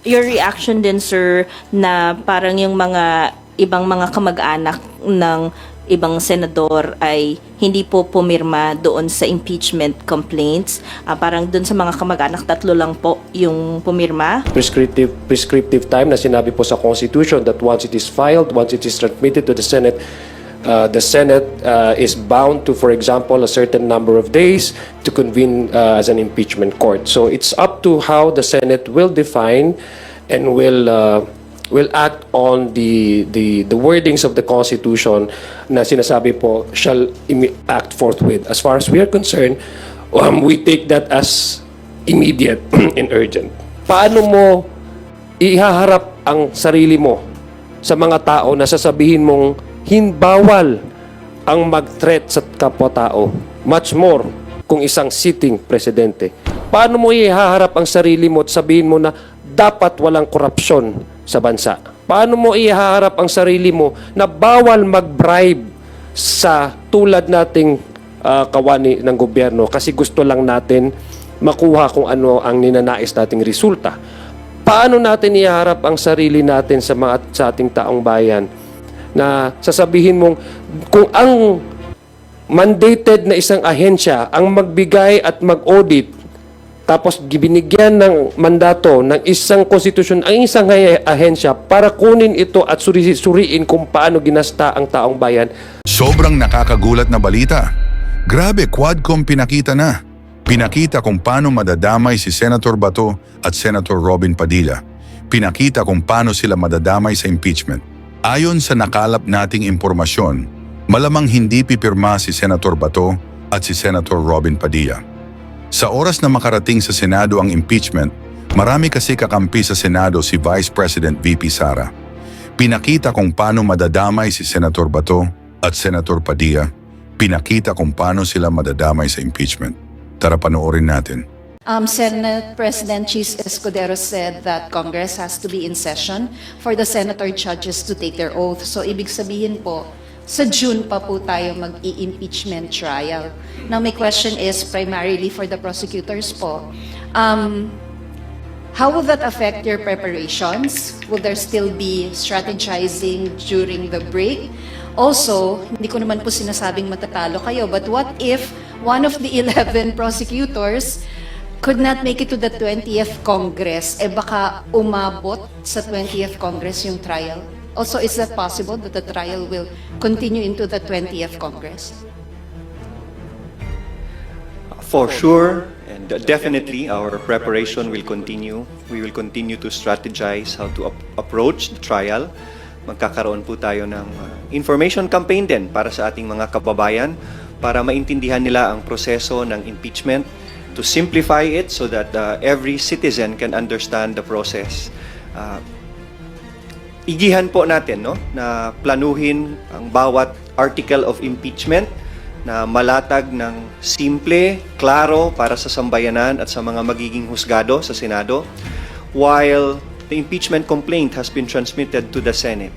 Your reaction din, sir, na parang yung mga ibang mga kamag-anak ng ibang senador ay hindi po pumirma doon sa impeachment complaints. Parang doon sa mga kamag-anak, 3 lang po yung pumirma. Prescriptive time na sinabi po sa Constitution that once it is filed, once it is transmitted to the Senate is bound to, for example, a certain number of days to convene as an impeachment court. So it's up to how the Senate will define and will act on the wordings of the Constitution na sinasabi po shall act forthwith. As far as we are concerned, we take that as immediate and urgent. Paano mo ihaharap ang sarili mo sa mga tao na sasabihin mong bawal ang mag-threat sa kapwa-tao, much more kung isang sitting presidente? Paano mo ihaharap ang sarili mo at sabihin mo na dapat walang korupsyon sa bansa? Paano mo ihaharap ang sarili mo na bawal mag-bribe sa tulad nating kawani ng gobyerno kasi gusto lang natin makuha kung ano ang ninanais nating resulta? Paano natin ihaharap ang sarili natin sa ating taong bayan na sasabihin mong kung ang mandated na isang ahensya ang magbigay at mag-audit tapos binigyan ng mandato ng isang konstitusyon ang isang ahensya para kunin ito at suriin kung paano ginasta ang taong bayan. Sobrang nakakagulat na balita. Grabe, Quadcom pinakita na. Pinakita kung paano madadamay si Senator Bato at Senator Robin Padilla. Pinakita kung paano sila madadamay sa impeachment. Ayon sa nakalap nating impormasyon, malamang hindi pipirma si Senator Bato at si Senator Robin Padilla. Sa oras na makarating sa Senado ang impeachment, marami kasi kakampi sa Senado si Vice President VP Sara. Pinakita kung paano madadamay si Senator Bato at Senator Padilla. Pinakita kung paano sila madadamay sa impeachment. Tara panoorin natin. Senate President Chis Escudero said that Congress has to be in session for the senator judges to take their oath. So ibig sabihin po, sa June pa po tayo mag-i-impeachment trial. Now my question is primarily for the prosecutors po. How will that affect your preparations? Will there still be strategizing during the break? Also, hindi ko naman po sinasabing matatalo kayo, but what if one of the 11 prosecutors could not make it to the 20th Congress, baka umabot sa 20th Congress yung trial? Also, is that possible that the trial will continue into the 20th Congress? For sure, and definitely our preparation will continue. We will continue to strategize how to approach the trial. Magkakaroon po tayo ng information campaign din para sa ating mga kababayan para maintindihan nila ang proseso ng impeachment, to simplify it so that every citizen can understand the process. Igihan po natin na planuhin ang bawat article of impeachment na malatag ng simple, klaro para sa sambayanan at sa mga magiging husgado sa Senado, while the impeachment complaint has been transmitted to the Senate.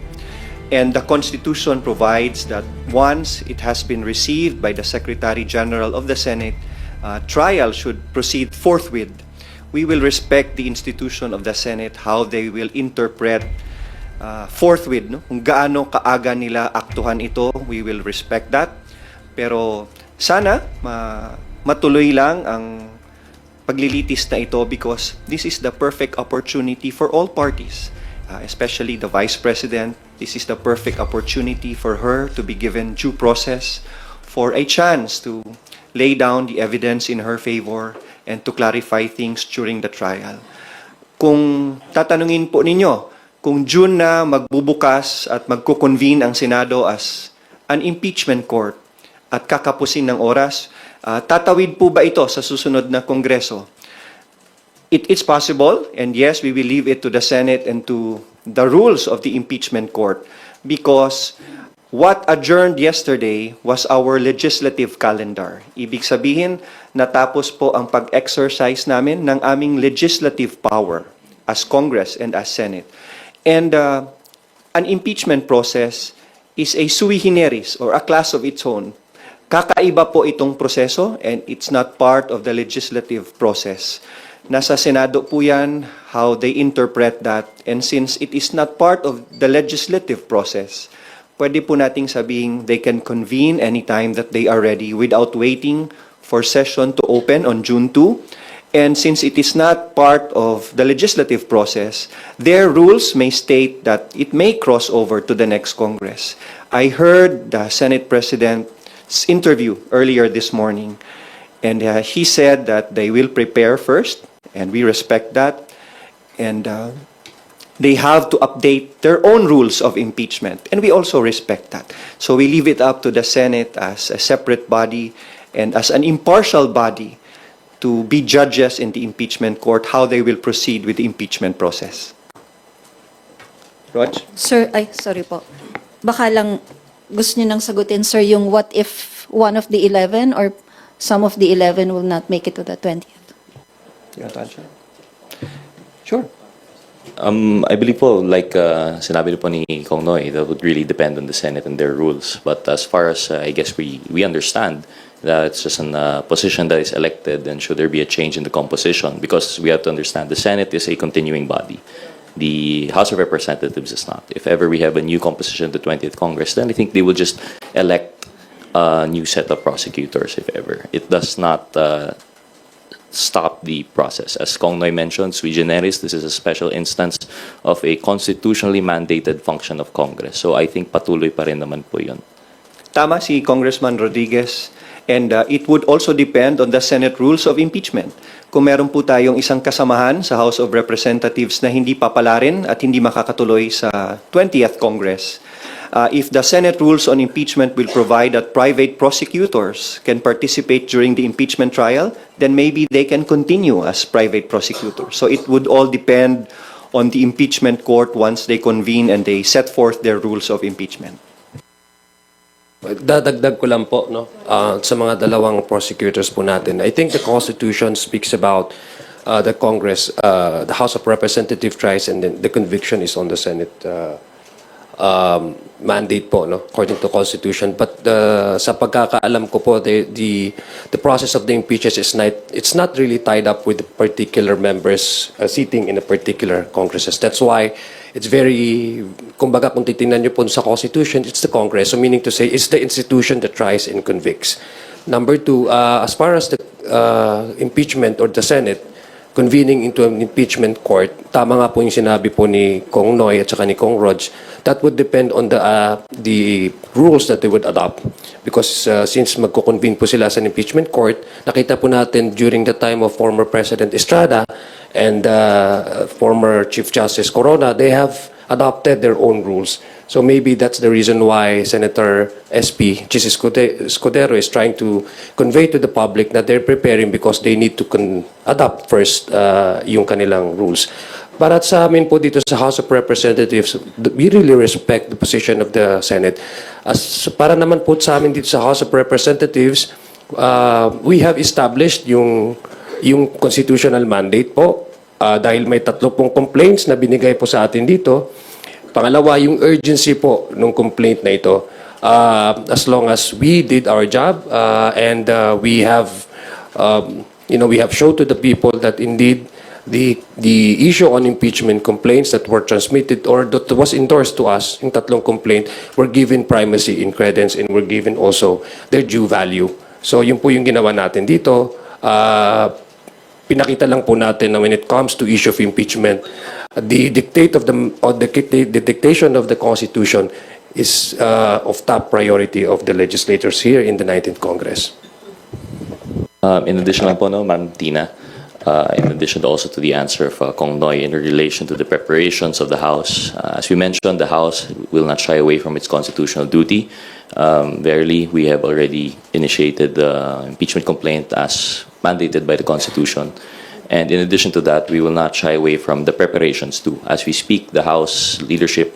And the Constitution provides that once it has been received by the Secretary General of the Senate, trial should proceed forthwith. We will respect the institution of the Senate, how they will interpret forthwith. Kung gaano kaaga nila aktuhan ito, we will respect that. Pero sana matuloy lang ang paglilitis na ito because this is the perfect opportunity for all parties, especially the Vice President. This is the perfect opportunity for her to be given due process, for a chance to lay down the evidence in her favor and to clarify things during the trial. Kung tatanungin po ninyo, kung June na magbubukas at magko-convene ang Senado as an impeachment court at kakapusin ng oras, tatawid po ba ito sa susunod na Kongreso? It's possible, and yes, we will leave it to the Senate and to the rules of the impeachment court because what adjourned yesterday was our legislative calendar. Ibig sabihin, natapos po ang pag-exercise namin ng aming legislative power as Congress and as Senate. And an impeachment process is a sui generis or a class of its own. Kakaiba po itong proseso and it's not part of the legislative process. Nasa Senado po yan, how they interpret that. And since it is not part of the legislative process, pwede po nating sabing they can convene anytime that they are ready without waiting for session to open on June 2. And since it is not part of the legislative process, their rules may state that it may cross over to the next Congress. I heard the Senate President's interview earlier this morning, and he said that they will prepare first, and we respect that. And they have to update their own rules of impeachment, and we also respect that. So we leave it up to the Senate as a separate body and as an impartial body to be judges in the impeachment court how they will proceed with the impeachment process. Rog? Sir, ay, sorry po. Baka lang gusto niyo nang sagutin, sir, yung what if one of the 11 or some of the 11 will not make it to the 20th? You want to answer? Sure. I believe po, like sinabi po ni Kong Noy, that would really depend on the Senate and their rules. But as far as I guess we understand that it's just a position that is elected, and should there be a change in the composition, because we have to understand the Senate is a continuing body. The House of Representatives is not. If ever we have a new composition of the 20th Congress, then I think they will just elect a new set of prosecutors, if ever. It does not stop the process. As Kong Noy mentioned, sui generis, this is a special instance of a constitutionally mandated function of Congress. So I think patuloy pa rin naman po yun. Tama si Congressman Rodriguez. And it would also depend on the Senate rules of impeachment. Kung meron po tayong isang kasamahan sa House of Representatives na hindi papalarin at hindi makakatuloy sa 20th Congress, if the Senate rules on impeachment will provide that private prosecutors can participate during the impeachment trial, then maybe they can continue as private prosecutors. So it would all depend on the impeachment court once they convene and they set forth their rules of impeachment. Dadagdag ko lang po, no, sa mga dalawang prosecutors po natin. I think the Constitution speaks about the Congress, the House of Representatives tries, and then the conviction is on the Senate mandate po, no, according to Constitution. But sa pagkakaalam ko po, the process of the impeachment is not, it's not really tied up with particular members sitting in a particular Congresses. That's why it's very, kumbaga kung titingnan nyo po sa Constitution, it's the Congress. So meaning to say, it's the institution that tries and convicts. Number two, as far as the impeachment or the Senate convening into an impeachment court, tama nga po yung sinabi po ni Kong Noy at saka ni Kong Rog, that would depend on the rules that they would adopt. Because since magko-convene po sila sa impeachment court, nakita po natin during the time of former President Estrada and former Chief Justice Corona, they have adopted their own rules. So maybe that's the reason why Senator SP, Chis Escudero, is trying to convey to the public that they're preparing because they need to adopt first yung kanilang rules. Para sa amin po dito sa House of Representatives, we really respect the position of the Senate. As para naman po sa amin dito sa House of Representatives, we have established yung constitutional mandate po dahil may 3 pong complaints na binigay po sa atin dito. Pangalawa, yung urgency po ng complaint na ito. As long as we did our job and we have shown to the people that indeed the issue on impeachment complaints that were transmitted or that was endorsed to us, yung 3 complaint, were given primacy in credence and were given also their due value. So yun po yung ginawa natin dito. Pinakita lang po natin na when it comes to issue of impeachment, the dictation of the Constitution is of top priority of the legislators here in the 19th Congress. In addition lang po, no, Ma'am Tina, in addition also to the answer of Kong Noy in relation to the preparations of the House, as we mentioned, the House will not shy away from its constitutional duty. Verily, we have already initiated the impeachment complaint as mandated by the Constitution. And in addition to that, we will not shy away from the preparations too. As we speak, the House leadership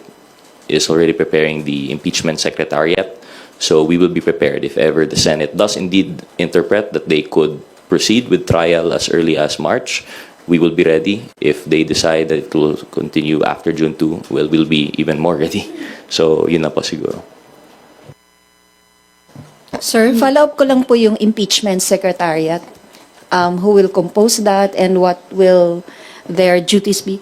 is already preparing the impeachment secretariat. So we will be prepared if ever the Senate does indeed interpret that they could proceed with trial as early as March. We will be ready. If they decide that it will continue after June 2, well, we'll be even more ready. So yun na po siguro. Sir, follow-up ko lang po yung impeachment secretariat. Who will compose that and what will their duties be?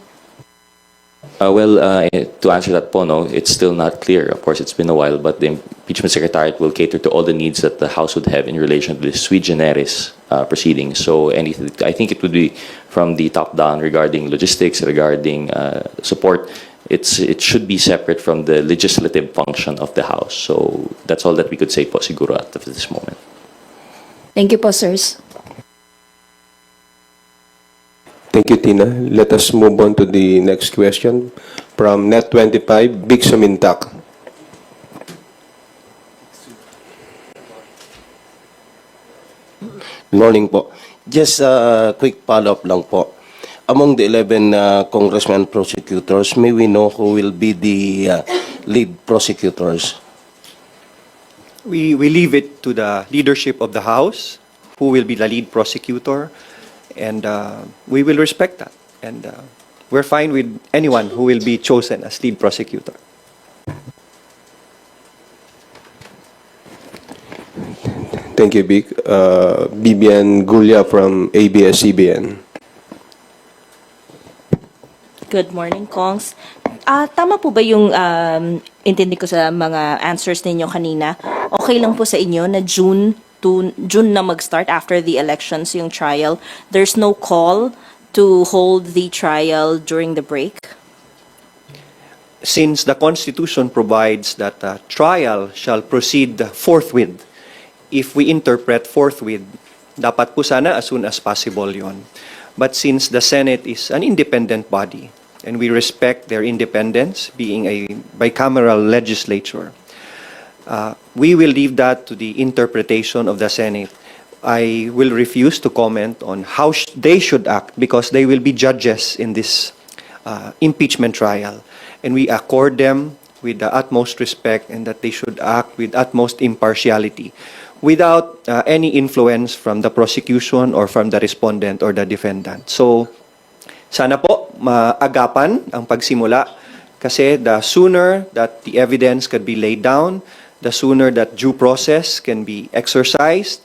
To answer that po, no, it's still not clear. Of course, it's been a while, but the impeachment secretariat will cater to all the needs that the House would have in relation to the sui generis proceedings. So, I think it would be from the top down regarding logistics, regarding support. It should be separate from the legislative function of the House. So that's all that we could say po siguro at this moment. Thank you po, sirs. Thank you, Tina. Let us move on to the next question from Net25, Big Sumintak. Morning po. Just a quick follow-up lang po. Among the 11 congressman prosecutors, may we know who will be the lead prosecutors? We leave it to the leadership of the House, who will be the lead prosecutor, and we will respect that. And we're fine with anyone who will be chosen as lead prosecutor. Thank you, Big. Bibian Gulia from ABS-CBN. Good morning, Kongs. Tama po ba yung intindi ko sa mga answers ninyo kanina? Okay lang po sa inyo na June na mag-start after the elections yung trial. There's no call to hold the trial during the break? Since the Constitution provides that trial shall proceed forthwith, if we interpret forthwith, dapat po sana as soon as possible yon. But since the Senate is an independent body, and we respect their independence, being a bicameral legislature, we will leave that to the interpretation of the Senate. I will refuse to comment on how they should act because they will be judges in this impeachment trial. And we accord them with the utmost respect and that they should act with utmost impartiality without any influence from the prosecution or from the respondent or the defendant. So, sana po maagapan ang pagsimula kasi the sooner that the evidence can be laid down, the sooner that due process can be exercised,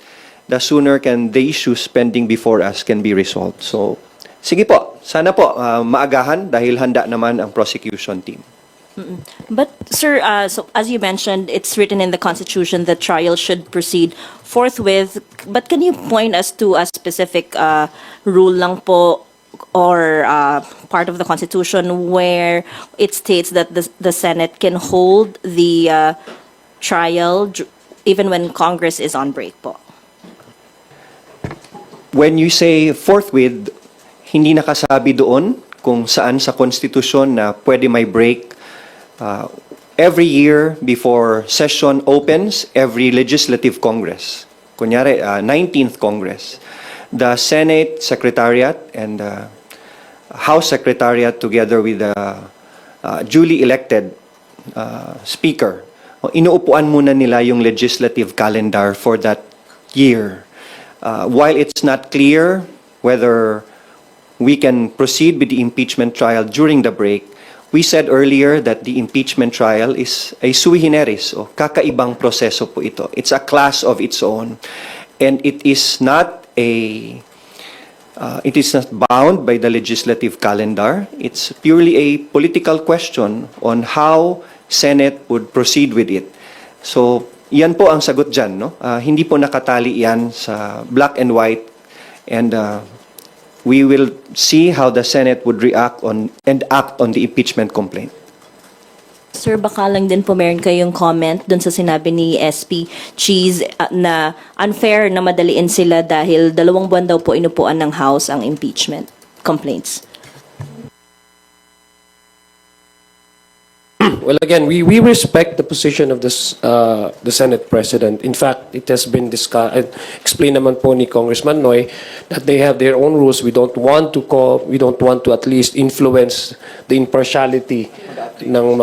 the sooner can the issues pending before us can be resolved. So, sige po, sana po maagahan dahil handa naman ang prosecution team. But, sir, so as you mentioned, it's written in the Constitution that trial should proceed forthwith. But can you point us to a specific rule lang po or part of the Constitution where it states that the Senate can hold the trial even when Congress is on break po? When you say forthwith, hindi nakasabi doon kung saan sa konstitusyon na pwede may break. Every year before session opens, every legislative congress, kunyari 19th Congress, the Senate Secretariat and the House Secretariat together with the duly elected Speaker, inuupuan muna nila yung legislative calendar for that year. While it's not clear whether we can proceed with the impeachment trial during the break, we said earlier that the impeachment trial is a sui generis o kakaibang proseso po ito. It's a class of its own, and it is not bound by the legislative calendar. It's purely a political question on how Senate would proceed with it. So, yan po ang sagot dyan, no? Hindi po nakatali yan sa black and white, and we will see how the Senate would react on and act on the impeachment complaint. Sir, baka lang din po meron kayong comment dun sa sinabi ni SP Cheese na unfair na madaliin sila dahil 2 buwan daw po inupuan ng House ang impeachment complaints. Well, again, we respect the position of the Senate President. In fact, it has been explained naman po ni Congressman Noy that they have their own rules. We don't want to at least influence the impartiality ng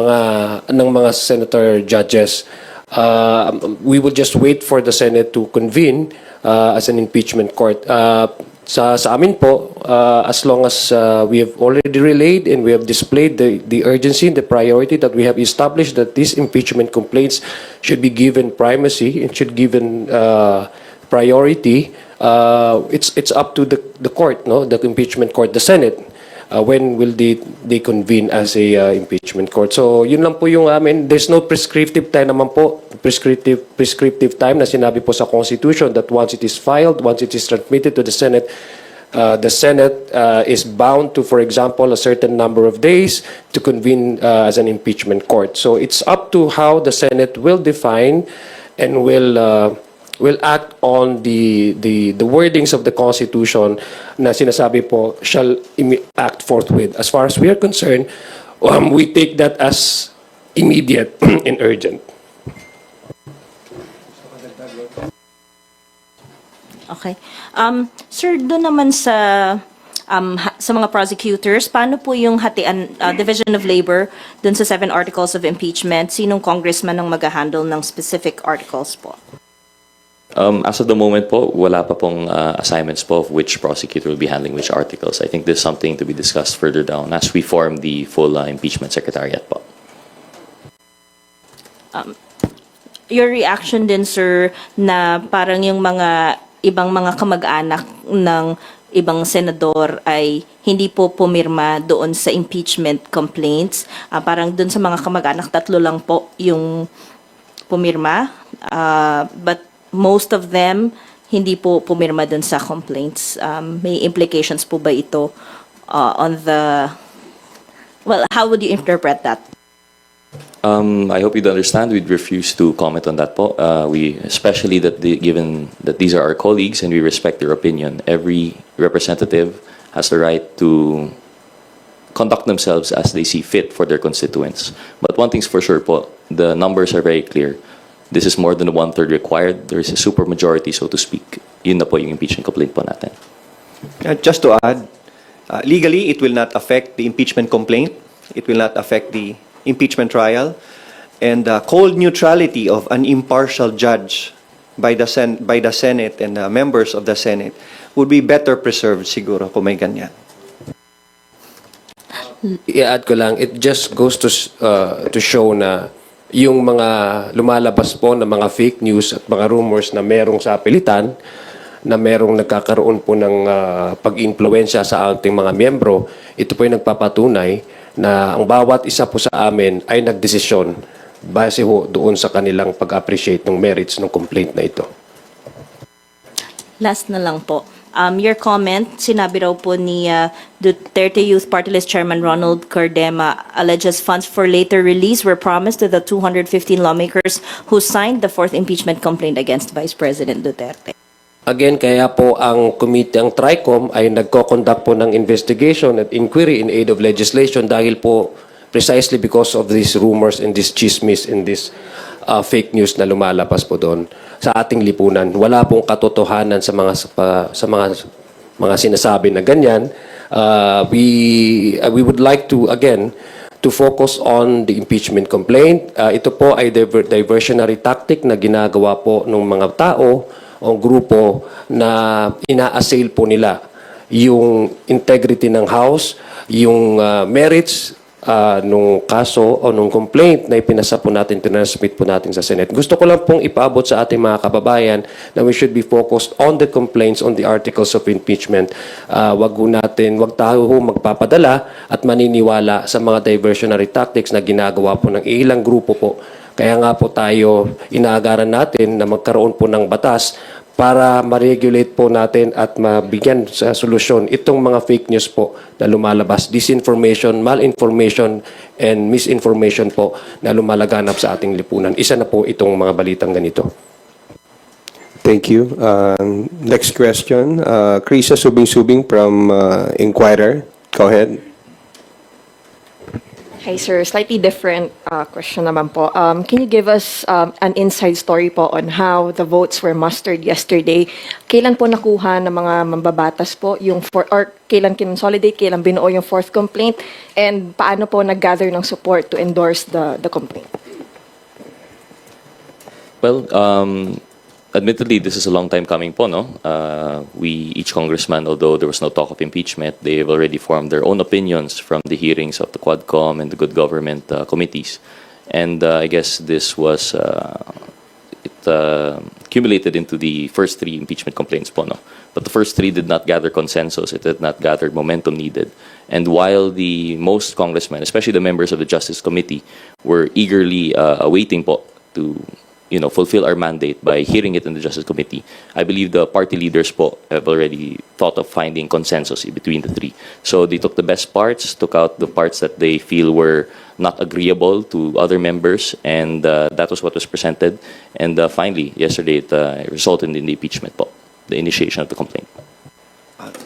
mga senator judges. We will just wait for the Senate to convene as an impeachment court. Sa amin po, as long as we have already relayed and we have displayed the urgency and the priority that we have established that these impeachment complaints should be given primacy and should given priority, it's up to the court, no, the impeachment court, the Senate. when will they convene as a impeachment court. So yun lang po yung amin. There's no prescriptive time naman po, prescriptive time na sinabi po sa Constitution that once it is filed, once it is transmitted to the Senate is bound to, for example, a certain number of days to convene as an impeachment court. So it's up to how the Senate will define and will act on the wordings of the Constitution na sinasabi po shall act forthwith. As far as we are concerned, we take that as immediate and urgent. Okay. Sir, doon naman sa mga prosecutors, paano po yung hatian, division of labor doon sa 7 articles of impeachment? Sinong congressman ang mag-handle ng specific articles po? As of the moment po, wala pa pong assignments po of which prosecutor will be handling which articles. I think there's something to be discussed further down as we form the full impeachment secretariat po. Your reaction din, sir, na parang yung ibang mga kamag-anak ng ibang senador ay hindi po pumirma doon sa impeachment complaints. Parang doon sa mga kamag-anak, 3 lang po yung pumirma. But most of them hindi po pumirma doon sa complaints. May implications po ba ito on the... Well, how would you interpret that? I hope you'd understand we'd refuse to comment on that po. Especially given that these are our colleagues and we respect their opinion, every representative has the right to conduct themselves as they see fit for their constituents. But one thing's for sure po, the numbers are very clear. This is more than 1/3 required. There is a supermajority, so to speak. Yun na po yung impeachment complaint po natin. Just to add, legally, it will not affect the impeachment complaint. It will not affect the impeachment trial. And the cold neutrality of an impartial judge by the Senate and the members of the Senate would be better preserved siguro kung may ganyan. I-add ko lang, it just goes to show na yung mga lumalabas po na mga fake news at mga rumors na merong sa pilitan, na merong nagkakaroon po ng pag-influensya sa ating mga miyembro, ito po yung nagpapatunay na ang bawat isa po sa amin ay nagdesisyon base ho doon sa kanilang pag-appreciate ng merits ng complaint na ito. Last na lang po. Your comment, sinabi raw po ni Duterte Youth Party List Chairman Ronald Cardema alleges funds for later release were promised to the 215 lawmakers who signed the 4th impeachment complaint against Vice President Duterte. Again, kaya po ang committee, ang TRICOM ay nagko-conduct po ng investigation at inquiry in aid of legislation dahil po precisely because of these rumors and this chismis and this fake news na lumalabas po doon sa ating lipunan. Wala pong katotohanan sa mga sinasabi na ganyan. We would like to again to focus on the impeachment complaint. Ito po ay diversionary tactic na ginagawa po ng mga tao o grupo na ina-assail po nila yung integrity ng House, yung merits nung kaso o nung complaint na ipinasa po natin, tinransmit po natin sa Senate. Gusto ko lang pong ipaabot sa ating mga kababayan na we should be focused on the complaints, on the articles of impeachment. Wag tayo magpapadala at maniniwala sa mga diversionary tactics na ginagawa po ng ilang grupo po. Kaya nga po tayo inaagaran natin na magkaroon po ng batas para ma-regulate po natin at mabigyan sa solusyon itong mga fake news po na lumalabas, disinformation, malinformation, and misinformation po na lumalaganap sa ating lipunan. Isa na po itong mga balitang ganito. Thank you. Next question, Krisa Subing-Subing from Inquirer. Go ahead. Hi sir, slightly different question naman po. Can you give us an inside story po on how the votes were mustered yesterday? Kailan po nakuha ng mga mambabatas po yung or kailan kinonsolidate, kailan binuo yung 4th complaint, and paano po nag-gather ng support to endorse the complaint? Well, admittedly, this is a long time coming po, no? Each congressman, although there was no talk of impeachment, they have already formed their own opinions from the hearings of the Quadcom and the Good Government committees. And I guess this was, accumulated into the first 3 impeachment complaints po, no? but the first three did not gather consensus. It did not gather momentum needed. And while the most congressmen, especially the members of the Justice Committee, were eagerly awaiting po to fulfill our mandate by hearing it in the Justice Committee, I believe the party leaders po have already thought of finding consensus between the three. So they took the best parts, took out the parts that they feel were not agreeable to other members, and that was what was presented. And finally, yesterday, it resulted in the impeachment po, the initiation of the complaint.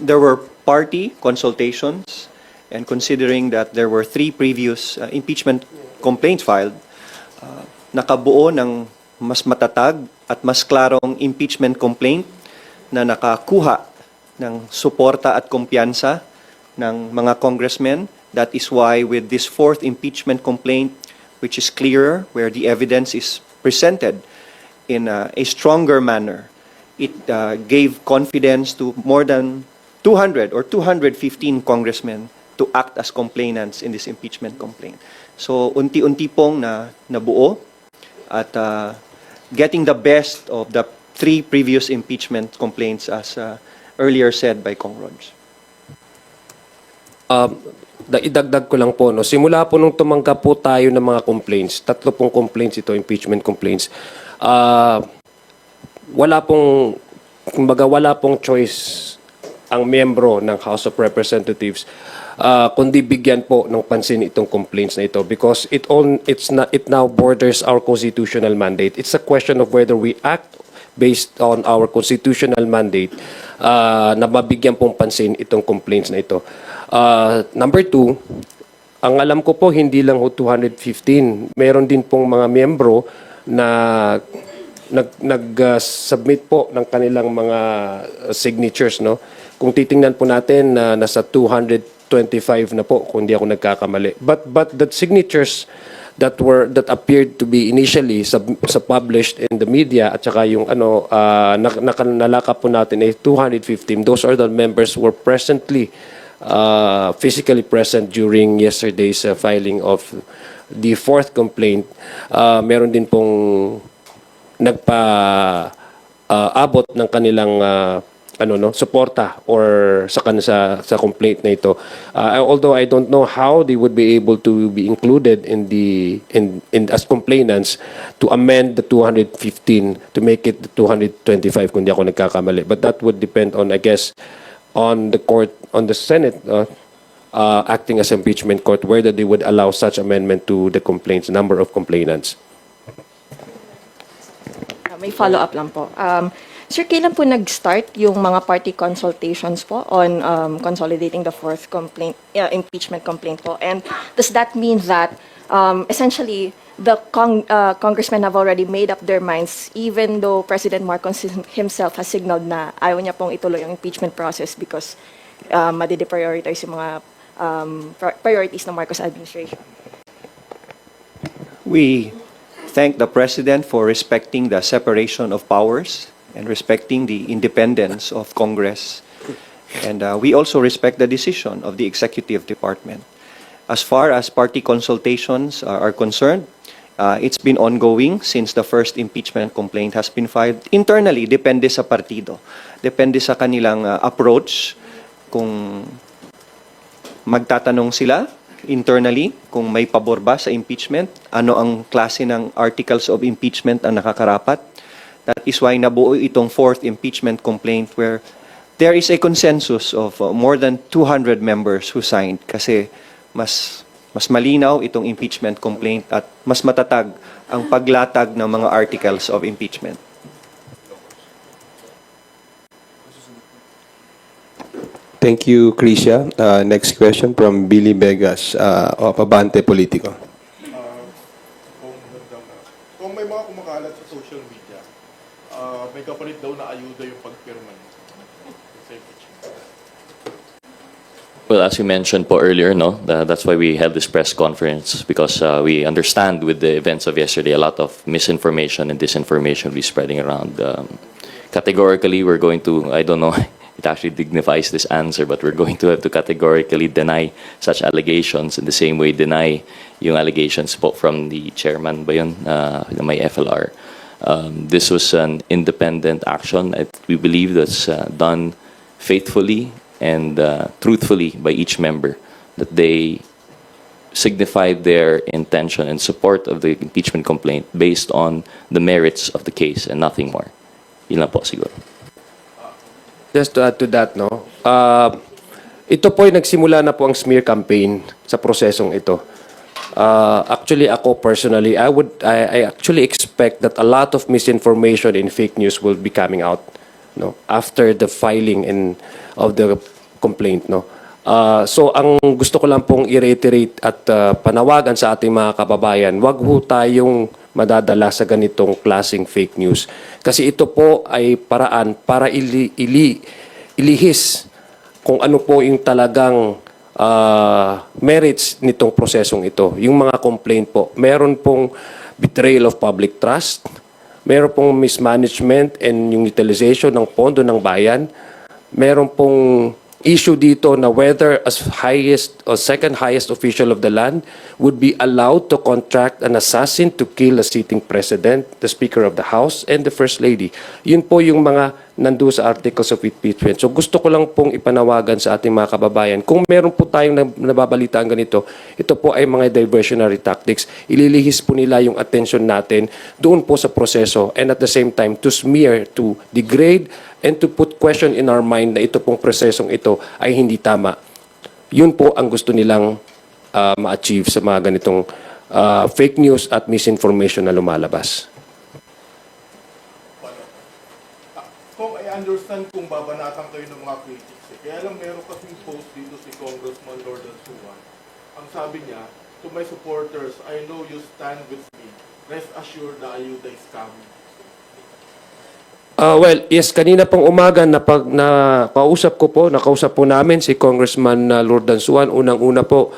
There were party consultations, and considering that there were three previous impeachment complaints filed, nakabuo ng mas matatag at mas klarong impeachment complaint na nakakuha ng suporta at kumpiyansa ng mga congressmen. That is why with this fourth impeachment complaint, which is clearer, where the evidence is presented in a stronger manner, it gave confidence to more than 200 or 215 congressmen to act as complainants in this impeachment complaint. So unti-unti pong nabuo at getting the best of the three previous impeachment complaints, as earlier said by Kong Rog. Idagdag ko lang po, no, simula po nung tumanggap po tayo ng mga complaints, 3 pong complaints ito, impeachment complaints, wala pong choice ang miyembro ng House of Representatives kundi bigyan po ng pansin itong complaints na ito, because it now borders our constitutional mandate. It's a question of whether we act based on our constitutional mandate na mabigyan pong pansin itong complaints na ito. Number 2, ang alam ko po hindi lang 215. Meron din pong mga miyembro na nag-submit po ng kanilang mga signatures, no? Kung titingnan po natin nasa 225 na po kung di ako nagkakamali. But the signatures that appeared to be initially published in the media at saka yung nalakap po natin ay 215. Those are the members who were physically present during yesterday's filing of the fourth complaint. Meron din pong abot ng kanilang suporta or sa complaint na ito. Although I don't know how they would be able to be included in as complainants to amend the 215 to make it the 225 kung di ako nagkakamali. But that would depend on, I guess, on the court, on the Senate acting as impeachment court, whether they would allow such amendment to the complaints, number of complainants. May follow-up lang po. Sir, kailan po nag-start yung mga party consultations po on consolidating the fourth impeachment complaint po? And does that mean that essentially the congressmen have already made up their minds, even though President Marcos himself has signaled na ayaw niya pong ituloy yung impeachment process because madi-deprioritize yung mga priorities ng Marcos administration? We thank the President for respecting the separation of powers and respecting the independence of Congress. And we also respect the decision of the Executive Department. As far as party consultations are concerned, it's been ongoing since the first impeachment complaint has been filed. Internally, depende sa partido. Depende sa kanilang approach kung magtatanong sila internally kung may pabor ba sa impeachment, ano ang klase ng articles of impeachment ang nakakarapat. That is why nabuo itong fourth impeachment complaint where there is a consensus of more than 200 members who signed kasi mas malinaw itong impeachment complaint at mas matatag ang paglatag ng mga articles of impeachment. Thank you, Krisha. Next question from Billy Vegas of Abante Politico. Kung may mga kumakalat sa social media, may kapalit daw na ayuda yung pagpirma niya. Well, as you mentioned po earlier, no, that's why we held this press conference, because we understand with the events of yesterday, a lot of misinformation and disinformation will be spreading around. Categorically, we're going to, I don't know, it actually dignifies this answer, but we're going to have to categorically deny such allegations, in the same way deny yung allegations po from the chairman ba yun, na may FLR. This was an independent action. We believe that's done faithfully and truthfully by each member, that they signified their intention and support of the impeachment complaint based on the merits of the case and nothing more. Yun lang po siguro. Just to add to that, no, ito po ay nagsimula na po ang smear campaign sa prosesong ito. Actually, ako personally, I actually expect that a lot of misinformation and fake news will be coming out, no, after the filing of the complaint, no. So ang gusto ko lang pong i-reiterate at panawagan sa ating mga kababayan, wag ho tayong madadala sa ganitong klaseng fake news. Kasi ito po ay paraan para ilihis kung ano po yung talagang merits nitong prosesong ito. Yung mga complaint po, meron pong betrayal of public trust, meron pong mismanagement and yung utilization ng pondo ng bayan, meron pong issue dito na whether as highest or second highest official of the land would be allowed to contract an assassin to kill a sitting president, the Speaker of the House, and the First Lady. Yun po yung mga nandoon sa articles of impeachment. So gusto ko lang pong ipanawagan sa ating mga kababayan, kung meron po tayong nababalitaan ganito, ito po ay mga diversionary tactics. Ililihis po nila yung attention natin doon po sa proseso, and at the same time to smear, to degrade, and to put question in our mind na ito pong prosesong ito ay hindi tama. Yun po ang gusto nilang ma-achieve sa mga ganitong fake news at misinformation na lumalabas. Kung I understand kung babanatan kayo ng mga critics, kaya lang meron kasing post dito si Congressman Lordan Suwan. Ang sabi niya, to my supporters, I know you stand with me. Rest assured the ayuda is coming. Well, yes, kanina pong umaga nakausap po namin si Congressman Lordan Suwan. Unang-una po,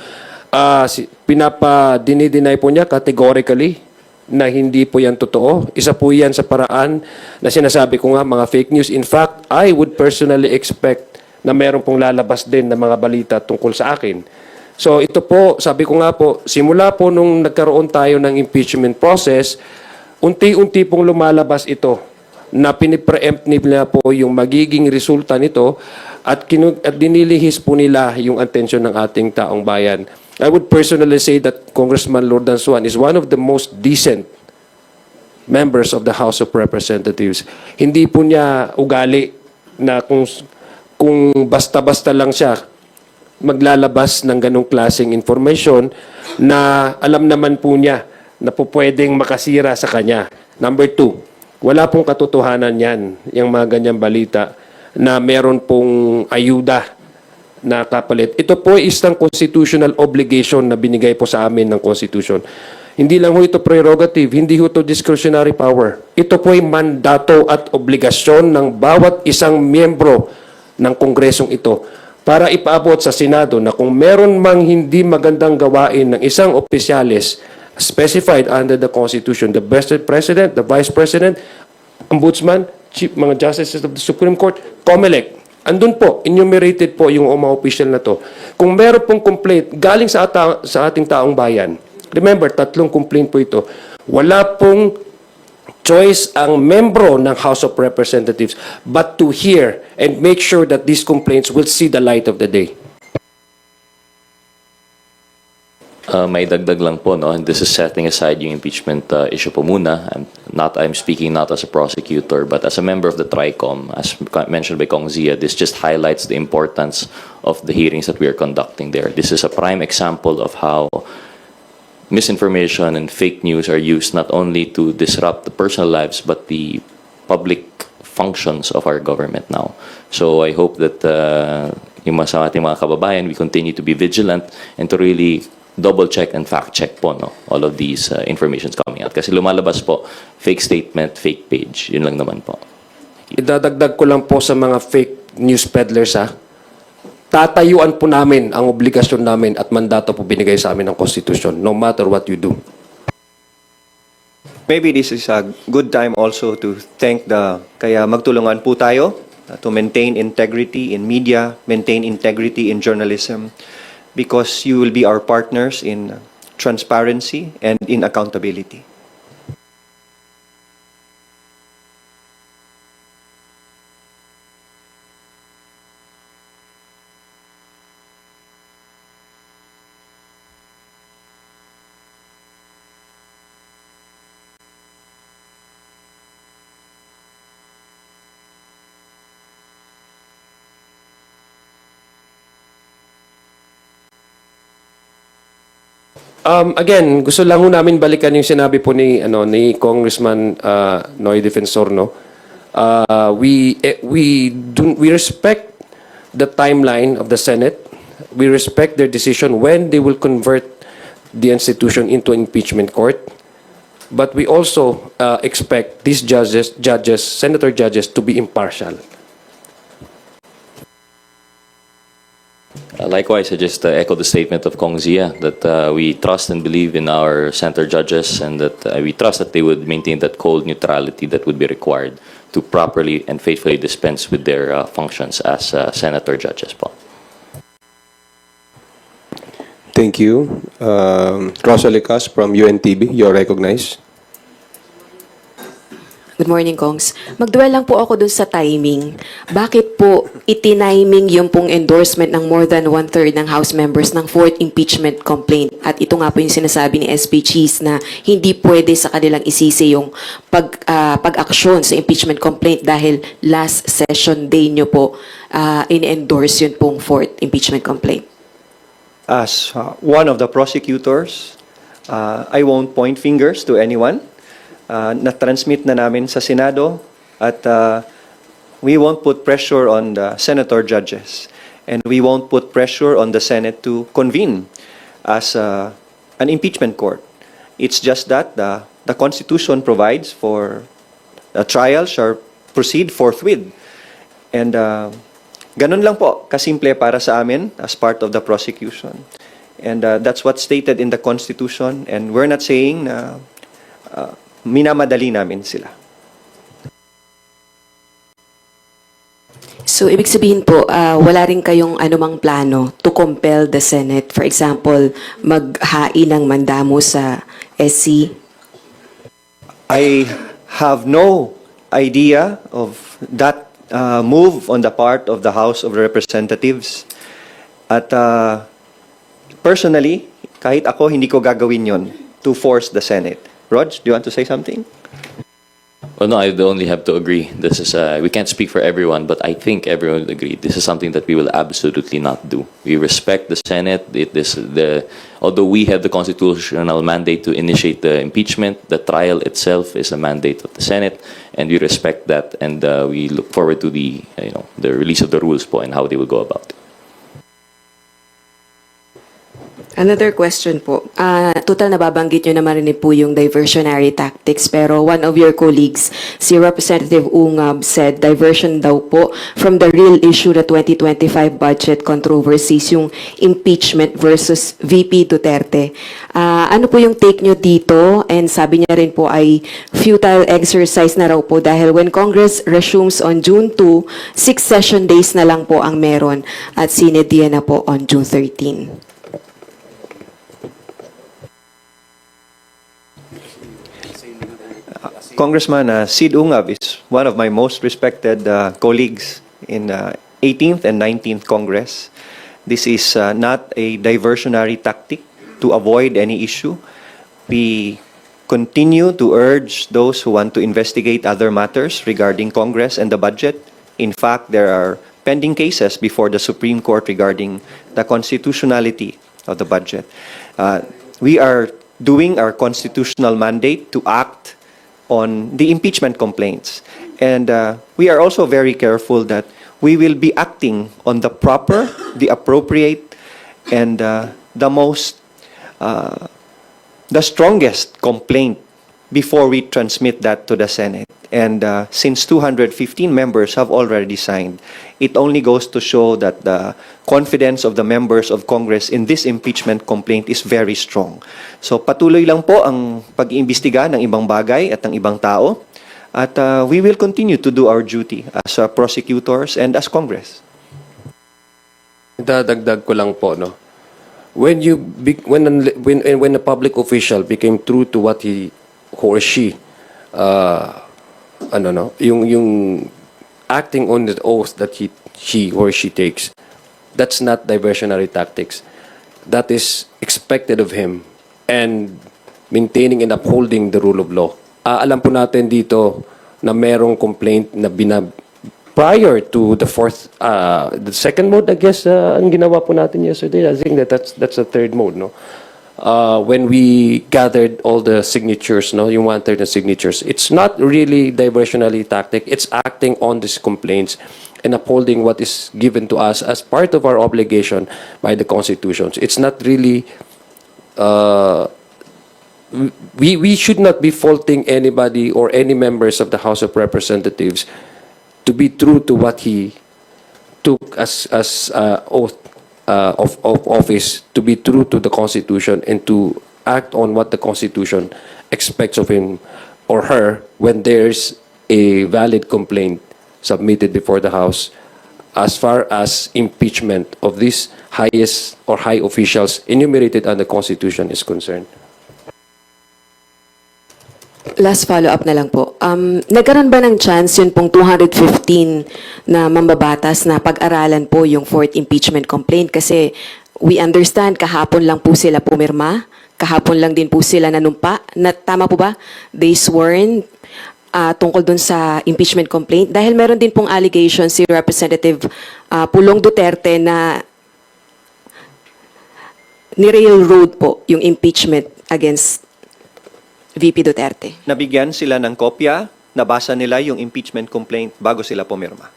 dinideny po niya categorically na hindi po yan totoo. Isa po yan sa paraan na sinasabi ko nga, mga fake news. In fact, I would personally expect na meron pong lalabas din na mga balita tungkol sa akin. So ito po, sabi ko nga po, simula po nung nagkaroon tayo ng impeachment process, unti-unti pong lumalabas ito na pinipreempt nila po yung magiging resulta nito at dinilihis po nila yung atensyon ng ating taong bayan. I would personally say that Congressman Lordan Suwan is one of the most decent members of the House of Representatives. Hindi po niya ugali na kung basta-basta lang siya maglalabas ng ganong klaseng information na alam naman po niya na po pwedeng makasira sa kanya. Number two, wala pong katotohanan yan, yung mga ganyang balita na meron pong ayuda na kapalit. Ito po ay isang constitutional obligation na binigay po sa amin ng Constitution. Hindi lang ho ito prerogative, hindi ho ito discretionary power. Ito po ay mandato at obligasyon ng bawat isang miyembro ng Kongresong ito para ipaabot sa Senado na kung meron mang hindi magandang gawain ng isang opisyalis specified under the Constitution, the President, the Vice President, Ombudsman, mga Justices of the Supreme Court, COMELEC. Andun po, enumerated po yung mga official na to. Kung meron pong complaint galing sa ating taong bayan, remember, 3 complaint po ito, wala pong choice ang membro ng House of Representatives but to hear and make sure that these complaints will see the light of the day. May dagdag lang po, no? And this is setting aside yung impeachment issue po muna. I'm speaking not as a prosecutor, but as a member of the TRICOM. As mentioned by Kong Zia, this just highlights the importance of the hearings that we are conducting there. This is a prime example of how misinformation and fake news are used not only to disrupt the personal lives, but the public functions of our government now. So I hope that yung sa ating mga kababayan, we continue to be vigilant and to really double-check and fact-check po, no, all of these informations coming out. Kasi lumalabas po, fake statement, fake page. Yun lang naman po. Idadagdag ko lang po sa mga fake news peddlers, tatayuan po namin ang obligasyon namin at mandato po binigay sa amin ng Constitution, no matter what you do. Maybe this is a good time also to thank kaya magtulungan po tayo to maintain integrity in media, maintain integrity in journalism, because you will be our partners in transparency and in accountability. Again, gusto lang ho namin balikan yung sinabi po ni Congressman Noy Defensor, no. We respect the timeline of the Senate. We respect their decision when they will convert the institution into an impeachment court. But we also expect these senator judges, to be impartial. Likewise, I just echo the statement of Kong Zia that we trust and believe in our center judges, and that we trust that they would maintain that cold neutrality that would be required to properly and faithfully dispense with their functions as senator judges po. Thank you. Rosalie Cas from UNTV, you're recognized. Good morning, Kongs. Magduel lang po ako dun sa timing. Bakit po itiniming yung pong endorsement ng more than one-third ng House members ng fourth impeachment complaint? At ito nga po yung sinasabi ni SP Cheese na hindi pwede sa kanilang isisi yung pag-aksyon sa impeachment complaint dahil last session day nyo po in-endorse yun pong fourth impeachment complaint. As one of the prosecutors, I won't point fingers to anyone. Na-transmit na namin sa Senado at we won't put pressure on the senator judges, and we won't put pressure on the Senate to convene as an impeachment court. It's just that the Constitution provides for a trial shall proceed forthwith. And ganun lang po, kasimple para sa amin as part of the prosecution. And that's what's stated in the Constitution, and we're not saying na minamadali namin sila. So, ibig sabihin po, wala rin kayong anumang plano to compel the Senate, for example, maghain ng mandamo sa SC? I have no idea of that move on the part of the House of Representatives. At personally, kahit ako, hindi ko gagawin yon to force the Senate. Rog, do you want to say something? Well, no, I only have to agree. This is we can't speak for everyone, but I think everyone would agree. This is something that we will absolutely not do. We respect the Senate. Although we have the constitutional mandate to initiate the impeachment, the trial itself is a mandate of the Senate, and we respect that. And we look forward to the release of the rules po and how they will go about it. Another question po. Total nababanggit nyo naman rin po yung diversionary tactics, pero one of your colleagues, si Representative Ungab, said diversion daw po from the real issue, the 2025 budget controversies, yung impeachment versus VP Duterte. Ano po yung take nyo dito? And sabi niya rin po ay futile exercise na raw po dahil when Congress resumes on June 2, 6 session days na lang po ang meron at sinediya na po on June 13. Congressman Sid Ungab is one of my most respected colleagues in 18th and 19th Congress. This is not a diversionary tactic to avoid any issue. We continue to urge those who want to investigate other matters regarding Congress and the budget. In fact, there are pending cases before the Supreme Court regarding the constitutionality of the budget. We are doing our constitutional mandate to act on the impeachment complaints. And we are also very careful that we will be acting on the proper, the appropriate, and the strongest complaint before we transmit that to the Senate. And since 215 members have already signed, it only goes to show that the confidence of the members of Congress in this impeachment complaint is very strong. So patuloy lang po ang pag-iimbestiga ng ibang bagay at ng ibang tao. At we will continue to do our duty as prosecutors and as Congress. Dadagdag ko lang po, no. When a public official became true to what he or she yung acting on the oath that he or she takes, that's not diversionary tactics. That is expected of him, and maintaining and upholding the rule of law. Alam po natin dito na merong complaint na prior to the second mode, I guess, ang ginawa po natin yesterday. I think that's the third mode, no? when we gathered all the signatures, no, yung 1/3 na signatures, it's not really diversionary tactic. It's acting on these complaints and upholding what is given to us as part of our obligation by the constitutions. It's not really. We should not be faulting anybody or any members of the House of Representatives to be true to what he took as oath of office, to be true to the Constitution and to act on what the Constitution expects of him or her when there's a valid complaint submitted before the House as far as impeachment of these highest or high officials enumerated under the Constitution is concerned. Last follow-up na lang po. Nagkaroon ba ng chance yun pong 215 na mambabatas na pag-aralan po yung fourth impeachment complaint? Kasi we understand kahapon lang po sila pumirma, kahapon lang din po sila nanumpa. Tama po ba? They sworn tungkol dun sa impeachment complaint. Dahil meron din pong allegation si Representative Pulong Duterte na ni-railroad po yung impeachment against VP Duterte. Nabigyan sila ng kopya, nabasa nila yung impeachment complaint bago sila pumirma.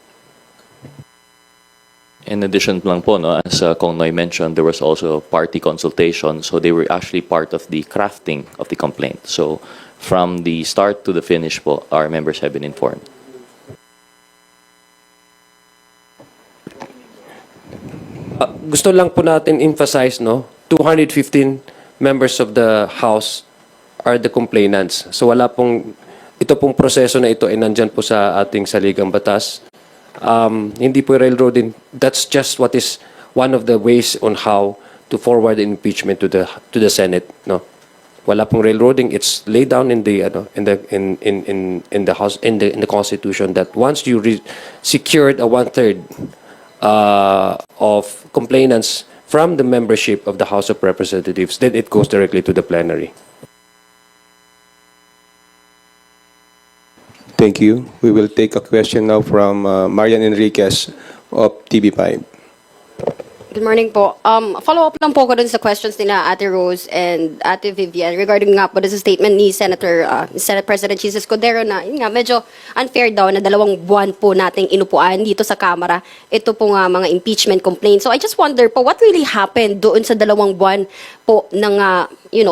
In addition lang po, no, as Kong Noy mentioned, there was also party consultation, so they were actually part of the crafting of the complaint. So from the start to the finish po, our members have been informed. Gusto lang po natin emphasize, no, 215 members of the House are the complainants. So wala pong, ito pong proseso na ito ay nandyan po sa ating saligang batas. Hindi po railroading. That's just what is one of the ways on how to forward the impeachment to the Senate, no. Wala pong railroading. It's laid down in the in the House in the Constitution that once you secured a 1/3 of complainants from the membership of the House of Representatives, then it goes directly to the plenary. Thank you. We will take a question now from Marian Enriquez of TV5. Good morning po. Follow-up lang po ko dun sa questions nila Ate Rose and Ate Vivian regarding nga po sa statement ni Senate President Jesus Cordero na yun nga, medyo unfair daw na 2 buwan po nating inupuan dito sa Kamara. Ito po nga mga impeachment complaints. So I just wonder po, what really happened doon sa 2 buwan po ng,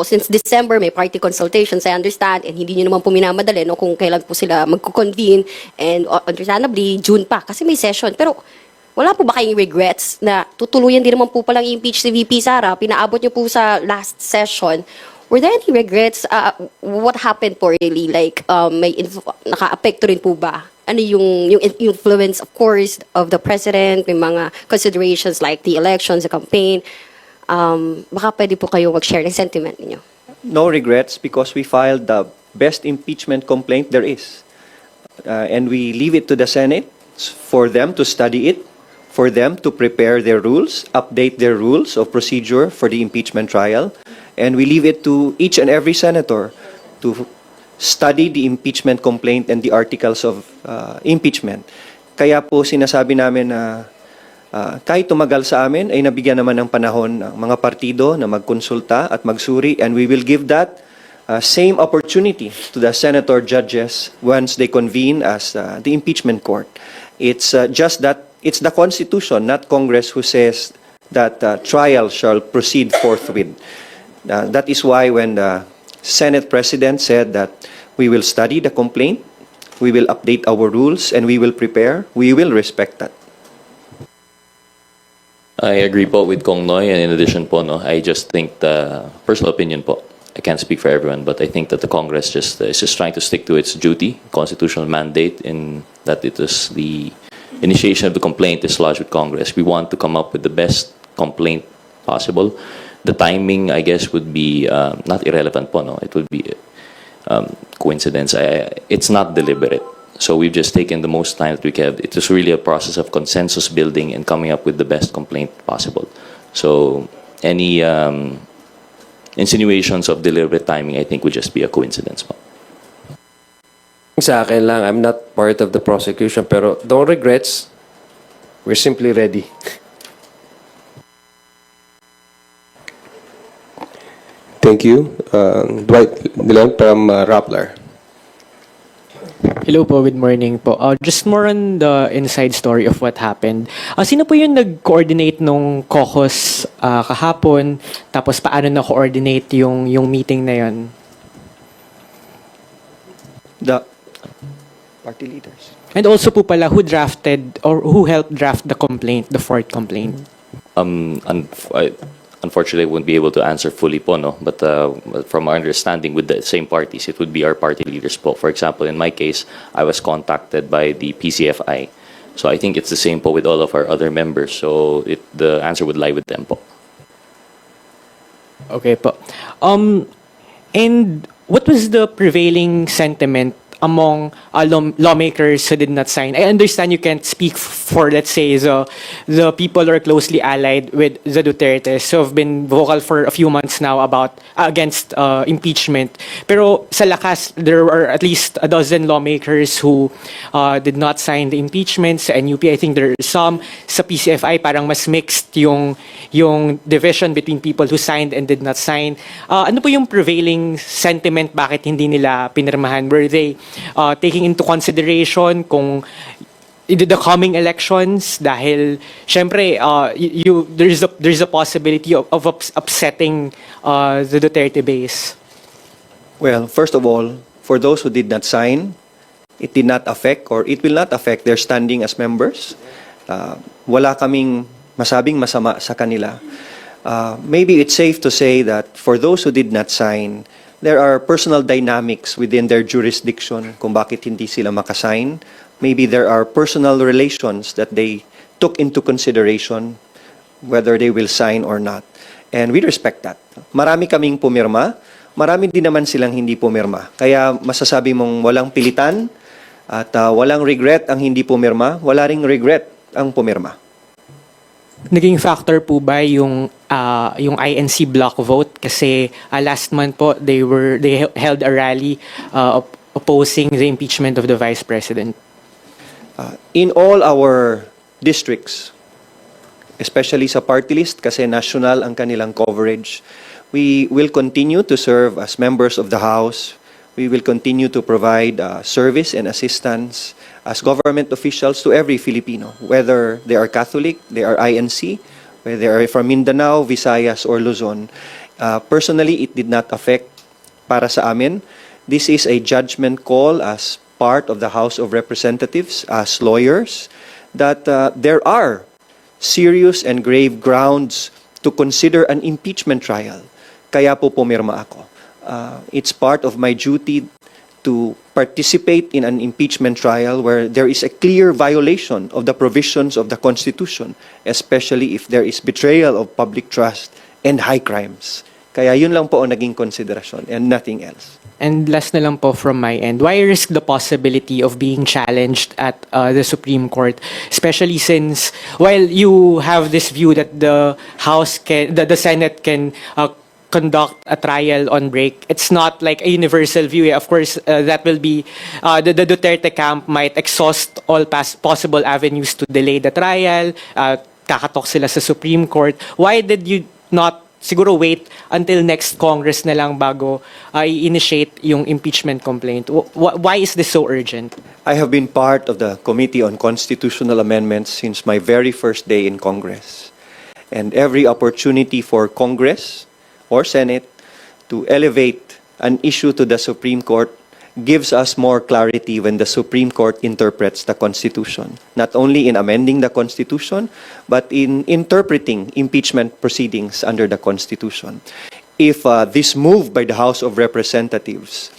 since December may party consultations, I understand, and hindi nyo naman po minamadali no, kung kailan po sila magko-convene and understandably, June pa, kasi may session. Pero wala po ba kayong regrets na tutuluyan din naman po palang impeach si VP Sara? Pinaabot niyo po sa last session. Were there any regrets? What happened po really? Like, naka-apekto rin po ba? Ano yung influence, of course, of the President? May mga considerations like the elections, the campaign. Baka pwede po kayo mag-share ng sentiment niyo. No regrets because we filed the best impeachment complaint there is. And we leave it to the Senate for them to study it, for them to prepare their rules, update their rules of procedure for the impeachment trial, and we leave it to each and every senator to study the impeachment complaint and the articles of impeachment. Kaya po sinasabi namin na kahit tumagal sa amin, ay nabigyan naman ng panahon ng mga partido na magkonsulta at magsuri, and we will give that same opportunity to the senator judges once they convene as the impeachment court. It's just that it's the Constitution, not Congress, who says that trial shall proceed forthwith. That is why when the Senate President said that we will study the complaint, we will update our rules, and we will prepare, we will respect that. I agree po with Kong Noy, and in addition po, no, I just think the personal opinion po, I can't speak for everyone, but I think that the Congress is just trying to stick to its duty, constitutional mandate, in that it is the initiation of the complaint is lodged with Congress. We want to come up with the best complaint possible. The timing, I guess, would be not irrelevant po, no? It would be coincidence. It's not deliberate. So we've just taken the most time that we can. It is really a process of consensus building and coming up with the best complaint possible. So any insinuations of deliberate timing, I think, would just be a coincidence. Sa akin lang, I'm not part of the prosecution, pero no regrets. We're simply ready. Thank you. Dwight Dillon from Rappler. Hello po, good morning po. Just more on the inside story of what happened. Sino po yung nag-coordinate nung caucus kahapon? Tapos paano na-coordinate yung meeting na yun? The party leaders. And also po pala, who drafted or who helped draft the complaint, the fourth complaint? Unfortunately, I wouldn't be able to answer fully po, no? But from our understanding with the same parties, it would be our party leaders po. For example, in my case, I was contacted by the PCFI. So I think it's the same po with all of our other members. So the answer would lie with them po. Okay po. And what was the prevailing sentiment among lawmakers who did not sign? I understand you can't speak for, let's say, the people who are closely allied with the Dutertes who have been vocal for a few months now about against impeachment. Pero sa lakas, there are at least a dozen lawmakers who did not sign the impeachment. Sa NUP, I think there are some. Sa PCFI, parang mas mixed yung division between people who signed and did not sign. Ano po yung prevailing sentiment? Bakit hindi nila pinirmahan? Were they taking into consideration kung the coming elections dahil syempre there's a possibility of upsetting the Duterte base? Well, first of all, for those who did not sign, it did not affect or it will not affect their standing as members. Wala kaming masabing masama sa kanila. Maybe it's safe to say that for those who did not sign, there are personal dynamics within their jurisdiction kung bakit hindi sila makasign. Maybe there are personal relations that they took into consideration whether they will sign or not. And we respect that. Marami kaming pumirma, marami din naman silang hindi pumirma. Kaya masasabi mong walang pilitan at walang regret ang hindi pumirma, wala ring regret ang pumirma. Naging factor po ba yung INC block vote kasi last month po they held a rally opposing the impeachment of the vice president? In all our districts, especially sa party list kasi national ang kanilang coverage, we will continue to serve as members of the House. We will continue to provide service and assistance as government officials to every Filipino, whether they are Catholic, they are INC, whether they are from Mindanao, Visayas, or Luzon. Personally, it did not affect para sa amin. This is a judgment call as part of the House of Representatives, as lawyers, that there are serious and grave grounds to consider an impeachment trial. Kaya po pumirma ako. It's part of my duty to participate in an impeachment trial where there is a clear violation of the provisions of the Constitution, especially if there is betrayal of public trust and high crimes. Kaya yun lang po ang naging konsiderasyon and nothing else. And last na lang po from my end, why risk the possibility of being challenged at the Supreme Court, especially since while you have this view that the Senate can conduct a trial on break, it's not like a universal view. Of course, that will be the Duterte camp might exhaust all possible avenues to delay the trial. Kakatok sila sa Supreme Court. Why did you not siguro wait until next Congress na lang bago i-initiate yung impeachment complaint? Why is this so urgent? I have been part of the Committee on Constitutional Amendments since my very first day in Congress. And every opportunity for Congress or Senate to elevate an issue to the Supreme Court gives us more clarity when the Supreme Court interprets the Constitution, not only in amending the Constitution, but in interpreting impeachment proceedings under the Constitution. If this move by the House of Representatives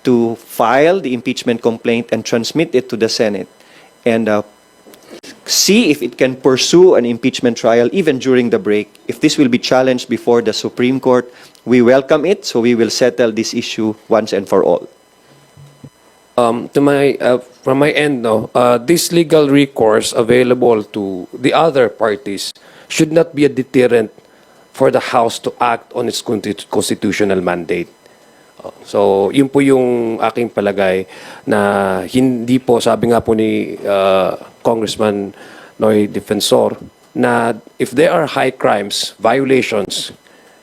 to file the impeachment complaint and transmit it to the Senate and see if it can pursue an impeachment trial even during the break, if this will be challenged before the Supreme Court, we welcome it, so we will settle this issue once and for all. From my end, this legal recourse available to the other parties should not be a deterrent for the House to act on its constitutional mandate. So, yun po yung aking palagay na hindi po, sabi nga po ni Congressman Noy Defensor, na if there are high crimes, violations,